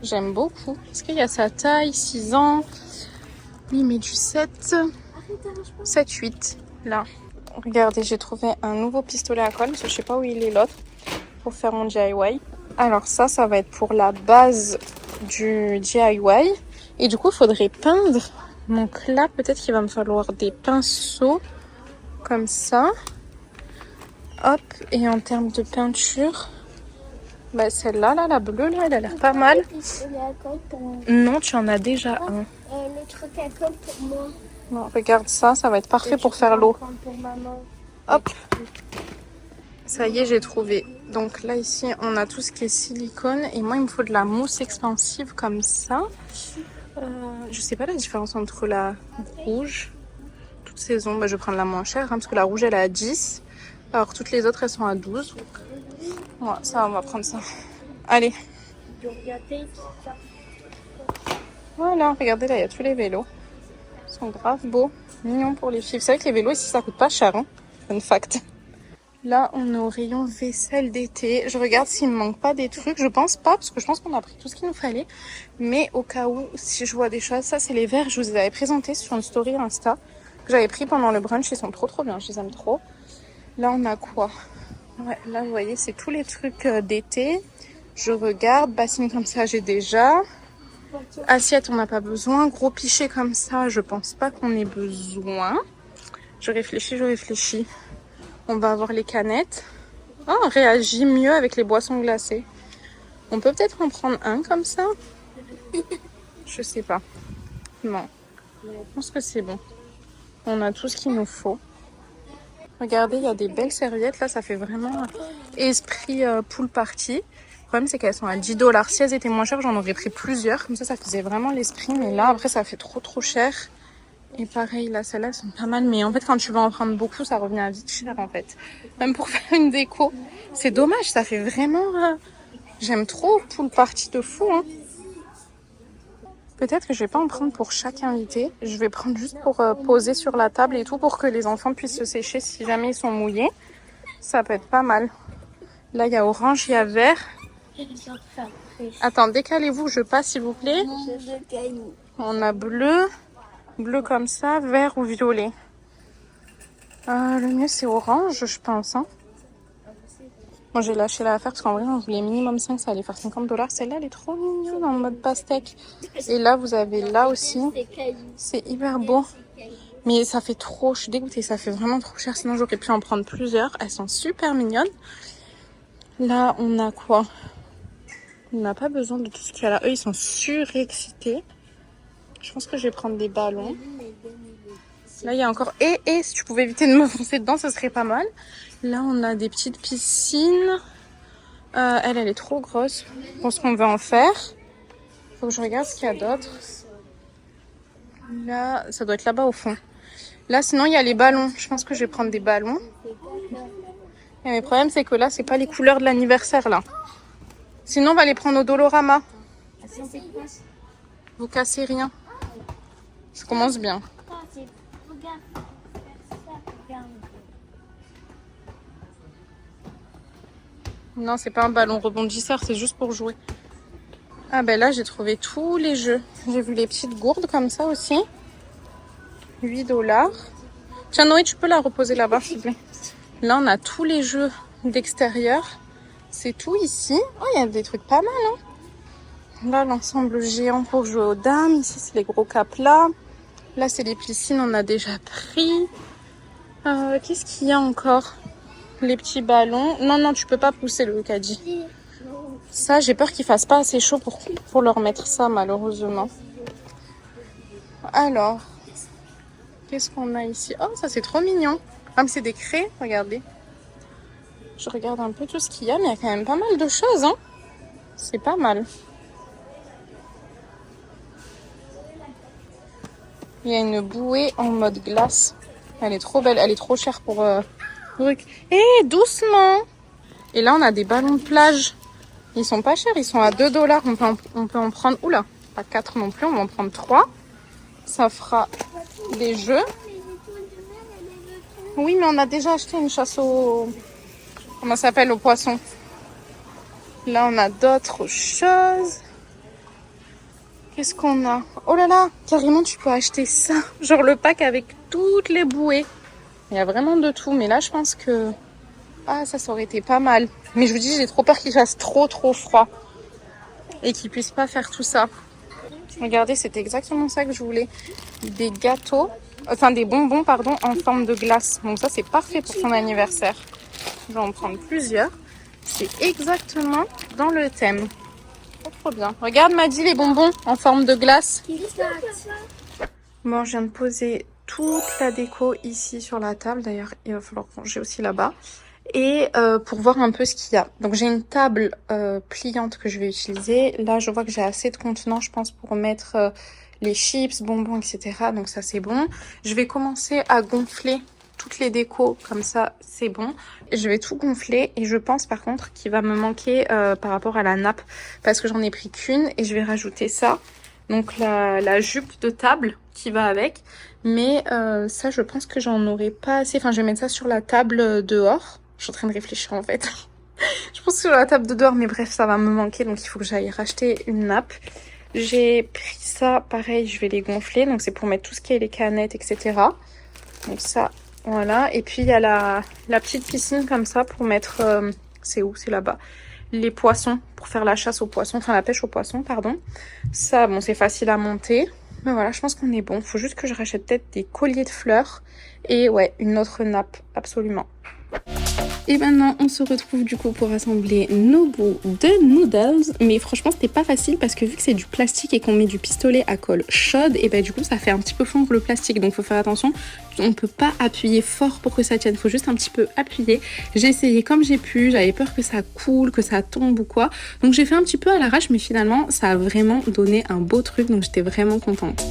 J'aime beaucoup. Est-ce qu'il y a sa taille? 6 ans. Il met du 7. 7, 8. Là. Regardez, j'ai trouvé un nouveau pistolet à colle. Parce que je sais pas où il est l'autre. Pour faire mon DIY. Alors ça va être pour la base du DIY. Et du coup, il faudrait peindre. Donc là, peut-être qu'il va me falloir des pinceaux. Comme ça. Hop, et en termes de peinture, bah celle-là, là, la bleue, là, elle a l'air pas mal. Non, tu en as déjà un. Le truc à colle pour moi. Non, regarde ça, ça va être parfait pour faire l'eau. Pour maman. Hop, ça y est, j'ai trouvé. Donc là, ici, on a tout ce qui est silicone. Et moi, il me faut de la mousse expansive comme ça. Je sais pas la différence entre la rouge, toute saison, bah, je vais prendre la moins chère, hein, parce que la rouge, elle est à 10. Alors toutes les autres elles sont à 12. Ouais, ça on va prendre ça. Allez. Voilà, regardez là, il y a tous les vélos. Ils sont grave beaux, mignons pour les filles. Vous savez que les vélos ici ça coûte pas cher, hein. Fun fact. Là on est au rayon vaisselle d'été. Je regarde s'il me manque pas des trucs. Je pense pas, parce que je pense qu'on a pris tout ce qu'il nous fallait. Mais au cas où, si je vois des choses, ça c'est les verres. Je vous les avais présentés sur une story Insta que j'avais pris pendant le brunch. Ils sont trop bien, je les aime trop. Là, on a quoi? Ouais, là, vous voyez, c'est tous les trucs d'été. Je regarde. Bassine comme ça, j'ai déjà. Assiette, on n'a pas besoin. Gros pichet comme ça, je pense pas qu'on ait besoin. Je réfléchis. On va avoir les canettes. Oh, on réagit mieux avec les boissons glacées. On peut peut-être en prendre un comme ça? Je sais pas. Non. Je pense que c'est bon. On a tout ce qu'il nous faut. Regardez, il y a des belles serviettes. Là, ça fait vraiment esprit pool party. Le problème, c'est qu'elles sont à 10 $. Si elles étaient moins chères, j'en aurais pris plusieurs. Comme ça faisait vraiment l'esprit. Mais là, après, ça fait trop cher. Et pareil, là, celles-là, elles sont pas mal. Mais en fait, quand tu vas en prendre beaucoup, ça revient à vite cher, en fait. Même pour faire une déco. C'est dommage, ça fait vraiment... J'aime trop pool party de fou, hein. Peut-être que je vais pas en prendre pour chaque invité. Je vais prendre juste pour poser sur la table et tout pour que les enfants puissent se sécher si jamais ils sont mouillés. Ça peut être pas mal. Là, il y a orange, il y a vert. Attends, décalez-vous, je passe s'il vous plaît. On a bleu, bleu comme ça, vert ou violet. Le mieux c'est orange, je pense. Hein. Moi j'ai lâché l'affaire parce qu'en vrai, j'en voulais minimum 5, ça allait faire 50 $. Celle-là, elle est trop mignonne en mode pastèque. Et là, vous avez là aussi. C'est hyper beau. Mais ça fait trop, je suis dégoûtée, ça fait vraiment trop cher. Sinon, j'aurais pu en prendre plusieurs. Elles sont super mignonnes. Là, on a quoi? On n'a pas besoin de tout ce qu'il y a là. Eux, ils sont surexcités. Je pense que je vais prendre des ballons. Là, il y a encore... Et si tu pouvais éviter de me foncer dedans, ce serait pas mal. Là, on a des petites piscines. Elle est trop grosse pour ce qu'on veut en faire. Faut que je regarde ce qu'il y a d'autre. Là, ça doit être là-bas au fond. Là, sinon, il y a les ballons. Je pense que je vais prendre des ballons. Et le problème, c'est que là, c'est pas les couleurs de l'anniversaire, là. Sinon, on va les prendre au Dolorama. Vous cassez rien. Ça commence bien. Non, c'est pas un ballon rebondisseur, c'est juste pour jouer. Ah ben là, j'ai trouvé tous les jeux. J'ai vu les petites gourdes comme ça aussi. 8 $. Tiens, Noé, tu peux la reposer là-bas, s'il te plaît. Là, on a tous les jeux d'extérieur. C'est tout ici. Oh, il y a des trucs pas mal, hein. Là, l'ensemble géant pour jouer aux dames. Ici, c'est les gros caplas. Là, c'est les piscines, on a déjà pris. Qu'est-ce qu'il y a encore? Les petits ballons. Non, tu peux pas pousser le caddie. Ça, j'ai peur qu'il fasse pas assez chaud pour leur mettre ça, malheureusement. Alors, qu'est-ce qu'on a ici? Oh, ça, c'est trop mignon. Ah, mais c'est des craies, regardez. Je regarde un peu tout ce qu'il y a, mais il y a quand même pas mal de choses, hein. C'est pas mal. Il y a une bouée en mode glace. Elle est trop belle. Elle est trop chère pour... doucement. Et là, on a des ballons de plage. Ils sont pas chers. Ils sont à 2 $. On peut en prendre... Oula, pas 4 non plus. On va en prendre 3. Ça fera des jeux. Oui, mais on a déjà acheté une chasse au... Comment ça s'appelle? Au poisson. Là, on a d'autres choses. Qu'est-ce qu'on a? Oh là là, carrément, tu peux acheter ça. Genre le pack avec toutes les bouées. Il y a vraiment de tout. Mais là, je pense que... Ah, ça aurait été pas mal. Mais je vous dis, j'ai trop peur qu'il fasse trop froid. Et qu'il puisse pas faire tout ça. Regardez, c'était exactement ça que je voulais. Des gâteaux. Enfin, des bonbons, pardon, en forme de glace. Donc ça, c'est parfait pour son anniversaire. Je vais en prendre plusieurs. C'est exactement dans le thème. Trop bien. Regarde, Maddy, les bonbons en forme de glace. Bon, je viens de poser toute la déco ici sur la table. D'ailleurs, il va falloir ranger aussi là-bas. Et pour voir un peu ce qu'il y a. Donc, j'ai une table pliante que je vais utiliser. Là, je vois que j'ai assez de contenants, je pense, pour mettre les chips, bonbons, etc. Donc, ça, c'est bon. Je vais commencer à gonfler toutes les décos. Comme ça, c'est bon. Je vais tout gonfler. Et je pense, par contre, qu'il va me manquer par rapport à la nappe. Parce que j'en ai pris qu'une. Et je vais rajouter ça. Donc, la jupe de table qui va avec. Mais ça, je pense que j'en aurai pas assez. Enfin, je vais mettre ça sur la table dehors. Je suis en train de réfléchir en fait. Je pense sur la table de dehors, mais bref, ça va me manquer. Donc, il faut que j'aille racheter une nappe. J'ai pris ça, pareil, je vais les gonfler. Donc, c'est pour mettre tout ce qui est les canettes, etc. Donc, ça, voilà. Et puis, il y a la petite piscine comme ça pour mettre... c'est où? C'est là-bas. Les poissons, pour faire la chasse aux poissons. Enfin, la pêche aux poissons, pardon. Ça, bon, c'est facile à monter. Mais voilà, je pense qu'on est bon. Faut juste que je rachète peut-être des colliers de fleurs. Et ouais, une autre nappe, absolument. Et maintenant on se retrouve du coup pour assembler nos bouts de noodles. Mais franchement c'était pas facile parce que vu que c'est du plastique et qu'on met du pistolet à colle chaude, et bah du coup ça fait un petit peu fondre le plastique. Donc faut faire attention, on peut pas appuyer fort pour que ça tienne, faut juste un petit peu appuyer. J'ai essayé comme j'ai pu, j'avais peur que ça coule, que ça tombe ou quoi. Donc j'ai fait un petit peu à l'arrache, mais finalement ça a vraiment donné un beau truc, donc j'étais vraiment contente.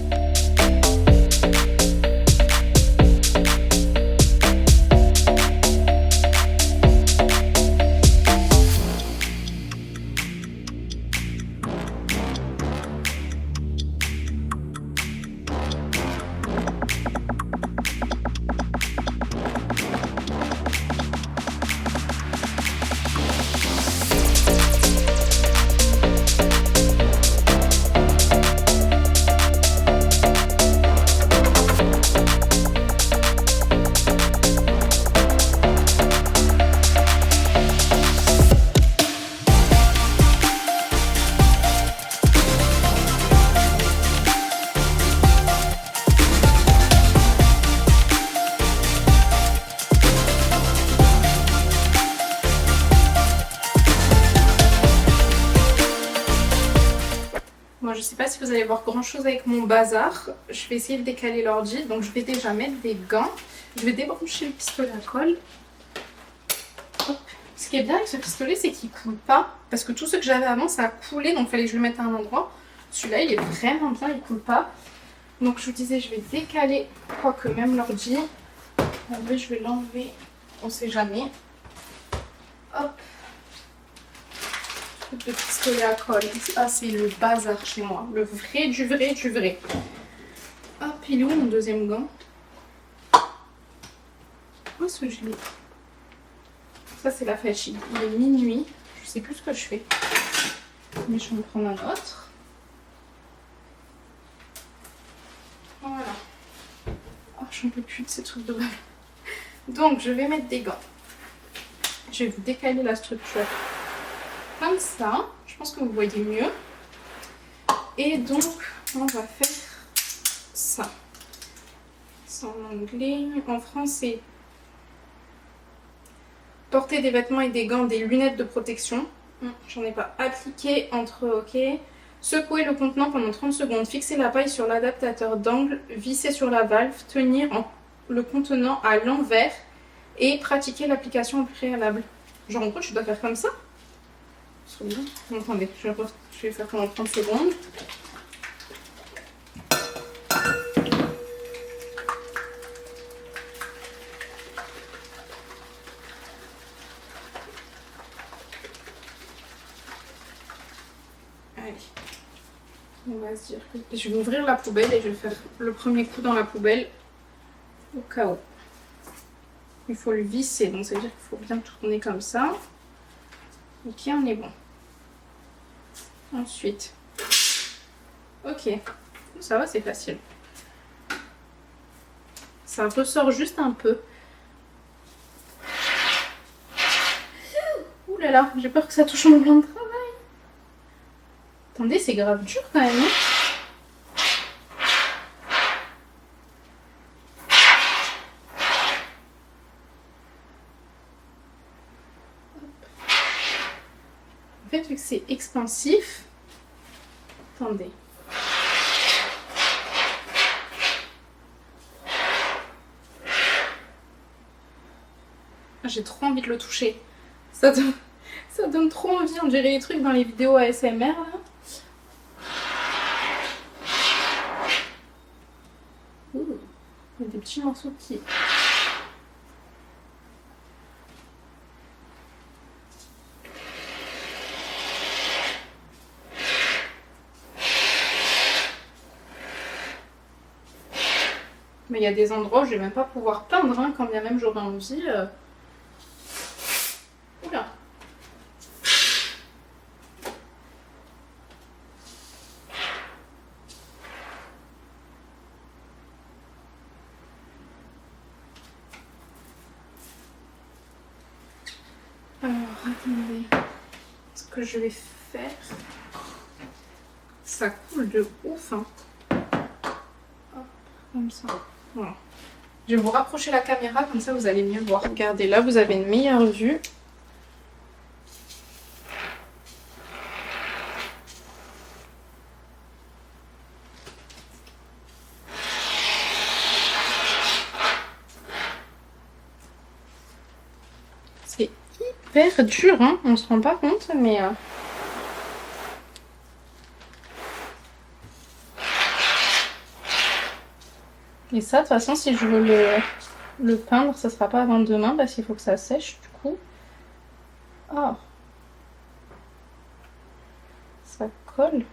Moi je sais pas si vous allez voir grand chose avec mon bazar. Je vais essayer de décaler l'ordi, donc je vais déjà mettre des gants. Je vais débrancher le pistolet à colle. Hop. Ce qui est bien avec ce pistolet, c'est qu'il coule pas. Parce que tout ce que j'avais avant, ça a coulé, donc il fallait que je le mette à un endroit. Celui-là, il est vraiment bien, il coule pas. Donc je vous disais, je vais décaler, quoique même l'ordi. En vrai, je vais l'enlever, on sait jamais. Hop. De pistolet à colle. Ah, c'est le bazar chez moi. Le vrai, du vrai, du vrai. Hop, il est où mon deuxième gant? Où est-ce que je l'ai? Ça, c'est la fâchie. Il est minuit. Je sais plus ce que je fais. Mais je vais en prendre un autre. Voilà. Oh, j'en peux plus de ces trucs de balle. Donc, je vais mettre des gants. Je vais vous décaler la structure. Comme ça, je pense que vous voyez mieux. Et donc, on va faire ça. C'est en anglais. En français, porter des vêtements et des gants, des lunettes de protection. J'en ai pas appliqué entre OK. Secouer le contenant pendant 30 secondes. Fixer la paille sur l'adaptateur d'angle. Visser sur la valve. Tenir le contenant à l'envers. Et pratiquer l'application au préalable. Genre, en gros, tu dois faire comme ça. Attendez, je vais faire pendant 30 secondes. Allez. On va se dire que je vais ouvrir la poubelle et je vais faire le premier coup dans la poubelle au cas où. Il faut le visser, donc ça veut dire qu'il faut bien tourner comme ça. Ok, on est bon. Ensuite, ok, ça va, c'est facile. Ça ressort juste un peu. Ouh là là, j'ai peur que ça touche mon plan de travail. Attendez, c'est grave dur quand même. En fait, vu que c'est expansif, attendez. J'ai trop envie de le toucher. Ça donne trop envie, on dirait les trucs dans les vidéos ASMR là. Ouh, il y a des petits morceaux qui... Mais il y a des endroits où je vais même pas pouvoir peindre, hein, quand bien même j'aurais envie. Oula. Alors, attendez. Ce que je vais faire... Ça coule de ouf, hein. Hop, comme ça. Voilà. Je vais vous rapprocher la caméra, comme ça vous allez mieux voir. Regardez, là vous avez une meilleure vue. C'est hyper dur, hein, on se rend pas compte, mais... Et ça, de toute façon, si je veux le peindre, ça sera pas avant demain parce qu'il faut que ça sèche du coup. Oh, ça colle.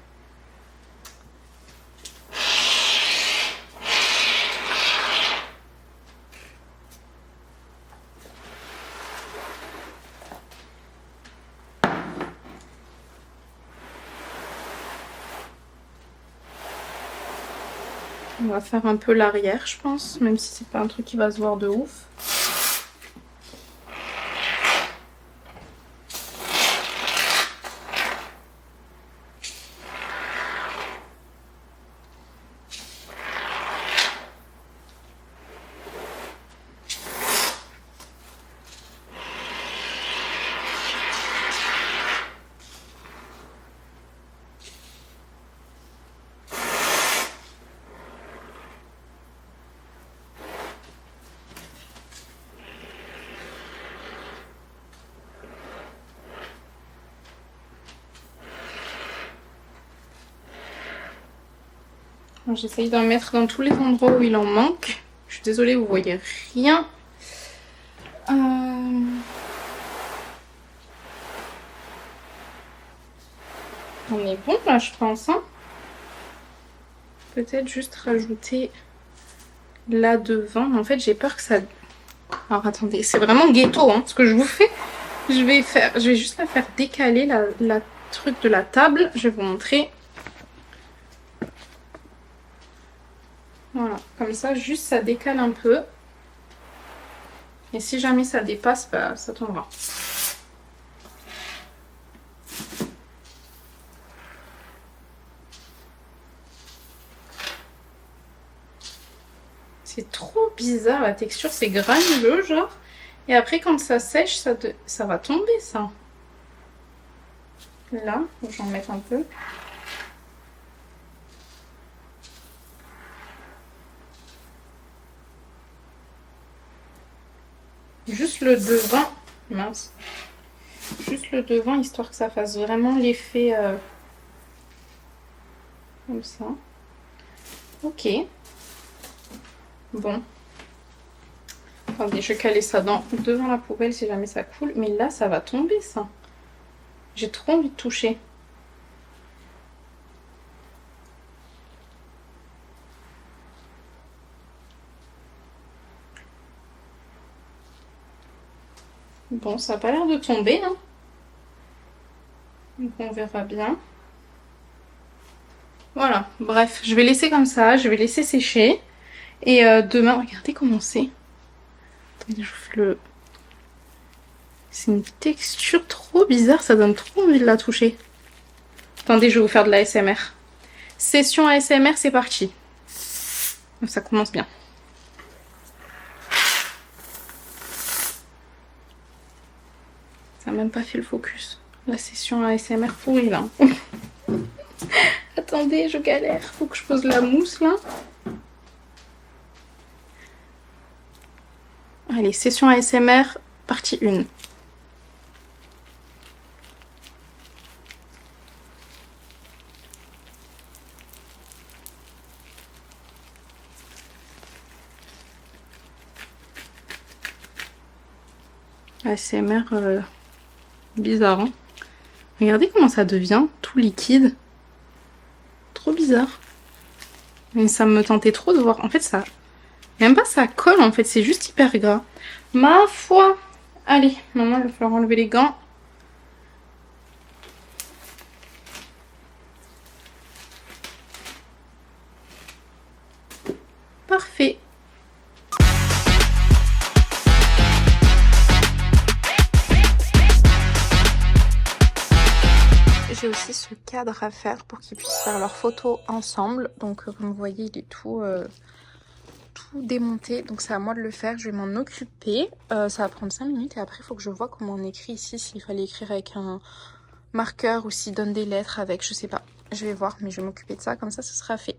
On va faire un peu l'arrière, je pense, même si c'est pas un truc qui va se voir de ouf. J'essaye d'en mettre dans tous les endroits où il en manque. Je suis désolée, vous voyez rien. On est bon là, je pense. Hein. Peut-être juste rajouter là devant. En fait, j'ai peur que ça... Alors attendez, c'est vraiment ghetto hein, ce que je vous fais. Je vais juste la faire décaler la truc de la table. Je vais vous montrer. Voilà, comme ça, juste ça décale un peu. Et si jamais ça dépasse, bah, ça tombera. C'est trop bizarre, la texture, c'est granuleux, genre. Et après, quand ça sèche, ça va tomber, ça. Là, faut que j'en mette un peu. Juste le devant, mince, juste le devant, histoire que ça fasse vraiment l'effet comme ça. Ok. Bon. Attendez, je vais caler ça devant la poubelle si jamais ça coule. Mais là, ça va tomber, ça. J'ai trop envie de toucher. Bon, ça n'a pas l'air de tomber, hein. Donc on verra bien. Voilà, bref, je vais laisser comme ça, je vais laisser sécher. Et demain, regardez comment c'est. Attendez, je vous fais le... C'est une texture trop bizarre, ça donne trop envie de la toucher. Attendez, je vais vous faire de la ASMR. Session ASMR, c'est parti. Ça commence bien. Ça n'a même pas fait le focus. La session ASMR pourrie là. Attendez, je galère. Faut que je pose la mousse là. Allez, session ASMR, partie 1. ASMR bizarre, hein. Regardez comment ça devient, tout liquide. Trop bizarre. Mais ça me tentait trop de voir. En fait, ça... Même pas ça colle, en fait. C'est juste hyper gras. Ma foi. Allez, maintenant, il va falloir enlever les gants. Parfait. J'ai aussi ce cadre à faire pour qu'ils puissent faire leurs photos ensemble. Donc comme vous voyez, il est tout tout démonté, donc c'est à moi de le faire. Je vais m'en occuper. Ça va prendre 5 minutes et après il faut que je vois comment on écrit ici, s'il fallait écrire avec un marqueur ou s'il donne des lettres avec, je sais pas. Je vais voir, mais je vais m'occuper de ça, comme ça ce sera fait.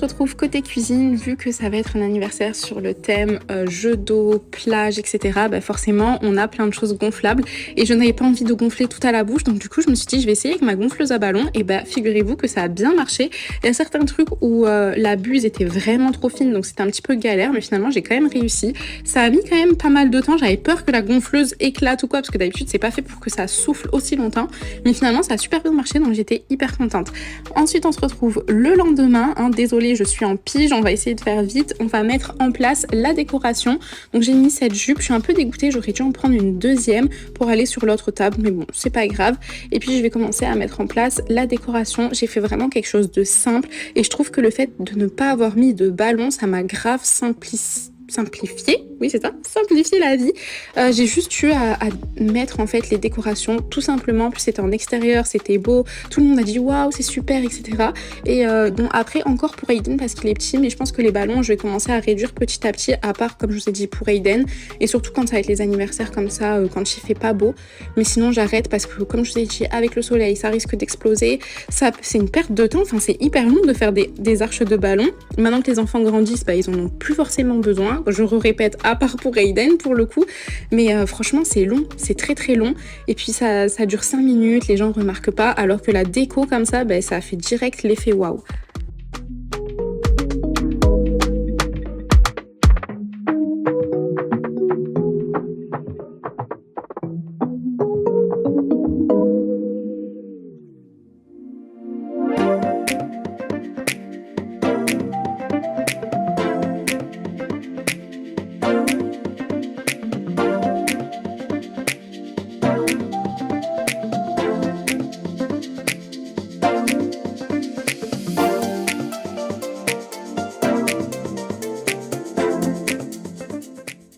Retrouve côté cuisine, vu que ça va être un anniversaire sur le thème jeu d'eau, plage, etc. Bah forcément on a plein de choses gonflables et je n'avais pas envie de gonfler tout à la bouche, donc du coup je me suis dit je vais essayer avec ma gonfleuse à ballon et bah figurez-vous que ça a bien marché. Il y a certains trucs où la buse était vraiment trop fine, donc c'était un petit peu galère, mais finalement j'ai quand même réussi. Ça a mis quand même pas mal de temps, j'avais peur que la gonfleuse éclate ou quoi, parce que d'habitude c'est pas fait pour que ça souffle aussi longtemps, mais finalement ça a super bien marché, donc j'étais hyper contente. Ensuite on se retrouve le lendemain, désolée je suis en pige, on va essayer de faire vite, on va mettre en place la décoration. Donc j'ai mis cette jupe, je suis un peu dégoûtée, j'aurais dû en prendre une deuxième pour aller sur l'autre table, mais bon c'est pas grave. Et puis je vais commencer à mettre en place la décoration. J'ai fait vraiment quelque chose de simple et je trouve que le fait de ne pas avoir mis de ballon, ça m'a grave simplifier, oui c'est ça, simplifier la vie. J'ai juste eu à mettre en fait les décorations tout simplement, puis c'était en extérieur, c'était beau, tout le monde a dit waouh c'est super, etc. Et donc après encore pour Aiden parce qu'il est petit, mais je pense que les ballons je vais commencer à réduire petit à petit, à part comme je vous ai dit pour Aiden, et surtout quand ça va être les anniversaires comme ça, quand il fait pas beau, mais sinon j'arrête parce que comme je vous ai dit avec le soleil ça risque d'exploser, ça c'est une perte de temps, enfin c'est hyper long de faire des arches de ballons. Maintenant que les enfants grandissent, bah, ils en ont plus forcément besoin. Je répète, à part pour Aiden pour le coup, mais franchement c'est long, c'est très très long, et puis ça dure 5 minutes, les gens remarquent pas, alors que la déco comme ça, bah, ça fait direct l'effet waouh.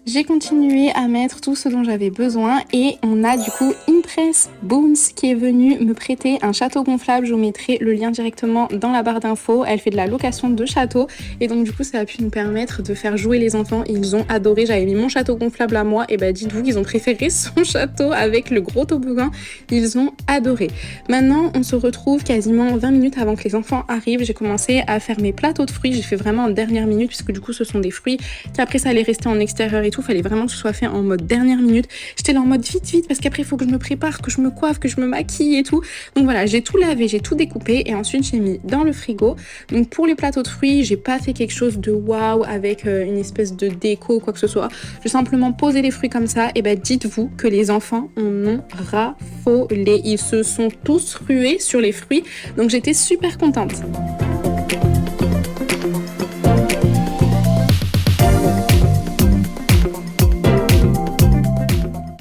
J'ai continué à mettre tout ce dont j'avais besoin et on a du coup Impress Boons qui est venue me prêter un château gonflable. Je vous mettrai le lien directement dans la barre d'infos. Elle fait de la location de châteaux et donc du coup ça a pu nous permettre de faire jouer les enfants. Ils ont adoré, j'avais mis mon château gonflable à moi et bah dites-vous qu'ils ont préféré son château avec le gros toboggan. Ils ont adoré. Maintenant on se retrouve quasiment 20 minutes avant que les enfants arrivent. J'ai commencé à faire mes plateaux de fruits. J'ai fait vraiment en dernière minute puisque du coup ce sont des fruits qui après ça allait rester en extérieur et tout. Fallait vraiment que ce soit fait en mode dernière minute. J'étais là en mode vite parce qu'après il faut que je me prépare, que je me coiffe, que je me maquille et tout. Donc voilà, j'ai tout lavé, j'ai tout découpé et ensuite j'ai mis dans le frigo. Donc pour les plateaux de fruits, j'ai pas fait quelque chose de waouh avec une espèce de déco ou quoi que ce soit. J'ai simplement posé les fruits comme ça et ben dites-vous que les enfants en ont raffolé. Ils se sont tous rués sur les fruits. Donc j'étais super contente.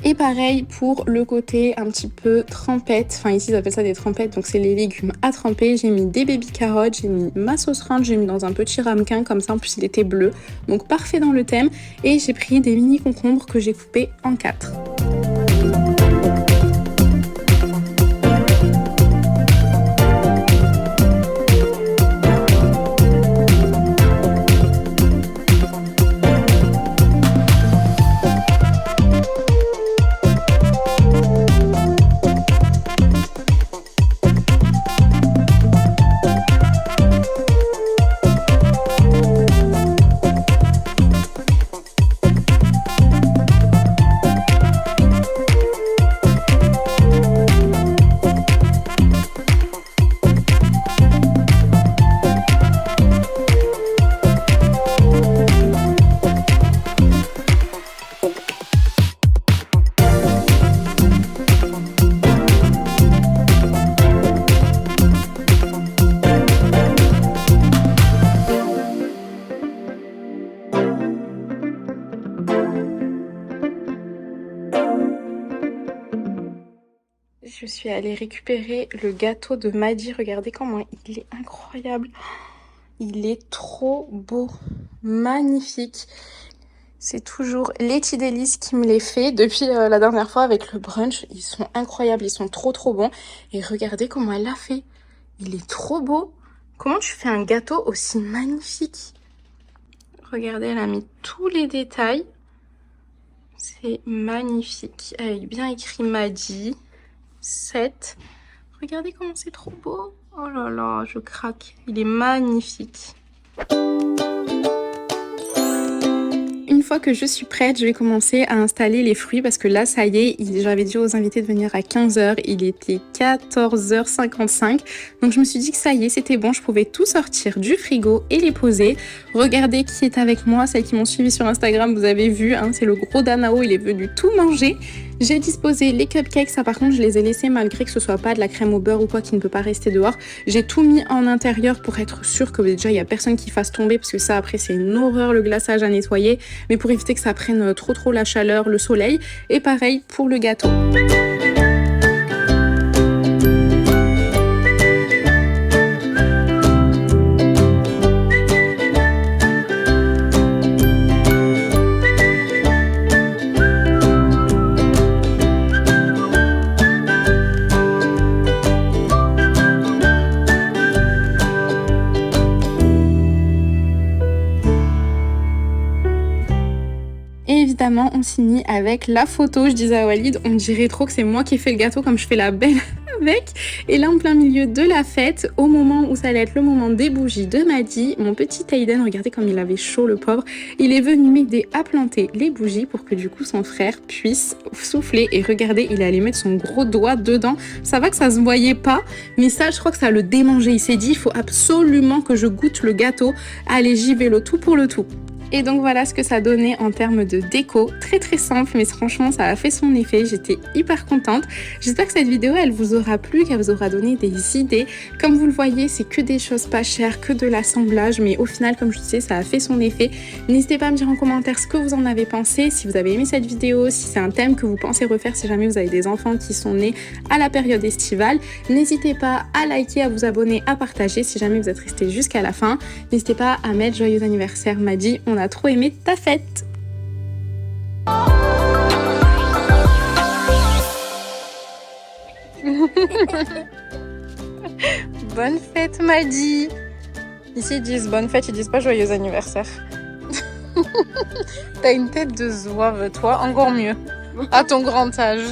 Et pareil pour le côté un petit peu trempette, enfin ici ils appellent ça des trempettes, donc c'est les légumes à tremper. J'ai mis des baby carottes, j'ai mis ma sauce ranch, j'ai mis dans un petit ramequin comme ça, en plus il était bleu, donc parfait dans le thème. Et j'ai pris des mini concombres que j'ai coupés en 4. Je suis allée récupérer le gâteau de Maddy. Regardez comment il est incroyable. Il est trop beau. Magnifique. C'est toujours Letty Délice qui me les fait depuis la dernière fois avec le brunch. Ils sont incroyables, ils sont trop bons. Et regardez comment elle l'a fait. Il est trop beau. Comment tu fais un gâteau aussi magnifique? Regardez, elle a mis tous les détails. C'est magnifique. Avec bien écrit Maddy 7. Regardez comment c'est trop beau. Oh là là, je craque. Il est magnifique. Une fois que je suis prête, je vais commencer à installer les fruits parce que là, ça y est, j'avais dit aux invités de venir à 15h. Il était 14h55. Donc, je me suis dit que ça y est, c'était bon. Je pouvais tout sortir du frigo et les poser. Regardez qui est avec moi. Celles qui m'ont suivi sur Instagram, vous avez vu, hein, c'est le gros Danao. Il est venu tout manger. J'ai disposé les cupcakes, ça par contre je les ai laissés malgré que ce soit pas de la crème au beurre ou quoi qui ne peut pas rester dehors. J'ai tout mis en intérieur pour être sûr que déjà il y a personne qui fasse tomber parce que ça après c'est une horreur le glaçage à nettoyer, mais pour éviter que ça prenne trop la chaleur, le soleil. Et pareil pour le gâteau. Évidemment, on finit avec la photo. Je disais à Walid, on dirait trop que c'est moi qui ai fait le gâteau comme je fais la belle avec. Et là, en plein milieu de la fête, au moment où ça allait être le moment des bougies de Maddy, mon petit Aiden, regardez comme il avait chaud le pauvre, il est venu m'aider à planter les bougies pour que du coup son frère puisse souffler. Et regardez, il allait mettre son gros doigt dedans. Ça va que ça se voyait pas, mais ça, je crois que ça le démangeait. Il s'est dit, il faut absolument que je goûte le gâteau. Allez, j'y vais, le tout pour le tout. Et donc voilà ce que ça donnait en termes de déco, très simple mais franchement ça a fait son effet, j'étais hyper contente. J'espère que cette vidéo elle vous aura plu, qu'elle vous aura donné des idées. Comme vous le voyez c'est que des choses pas chères, que de l'assemblage, mais au final comme je disais ça a fait son effet. N'hésitez pas à me dire en commentaire ce que vous en avez pensé, si vous avez aimé cette vidéo, si c'est un thème que vous pensez refaire si jamais vous avez des enfants qui sont nés à la période estivale. N'hésitez pas à liker, à vous abonner, à partager si jamais vous êtes resté jusqu'à la fin. N'hésitez pas à mettre joyeux anniversaire Maddy, on a trop aimé ta fête. Bonne fête Maddy. Ici ils disent bonne fête, ils disent pas joyeux anniversaire. T'as une tête de zouave toi, encore mieux. À ton grand âge.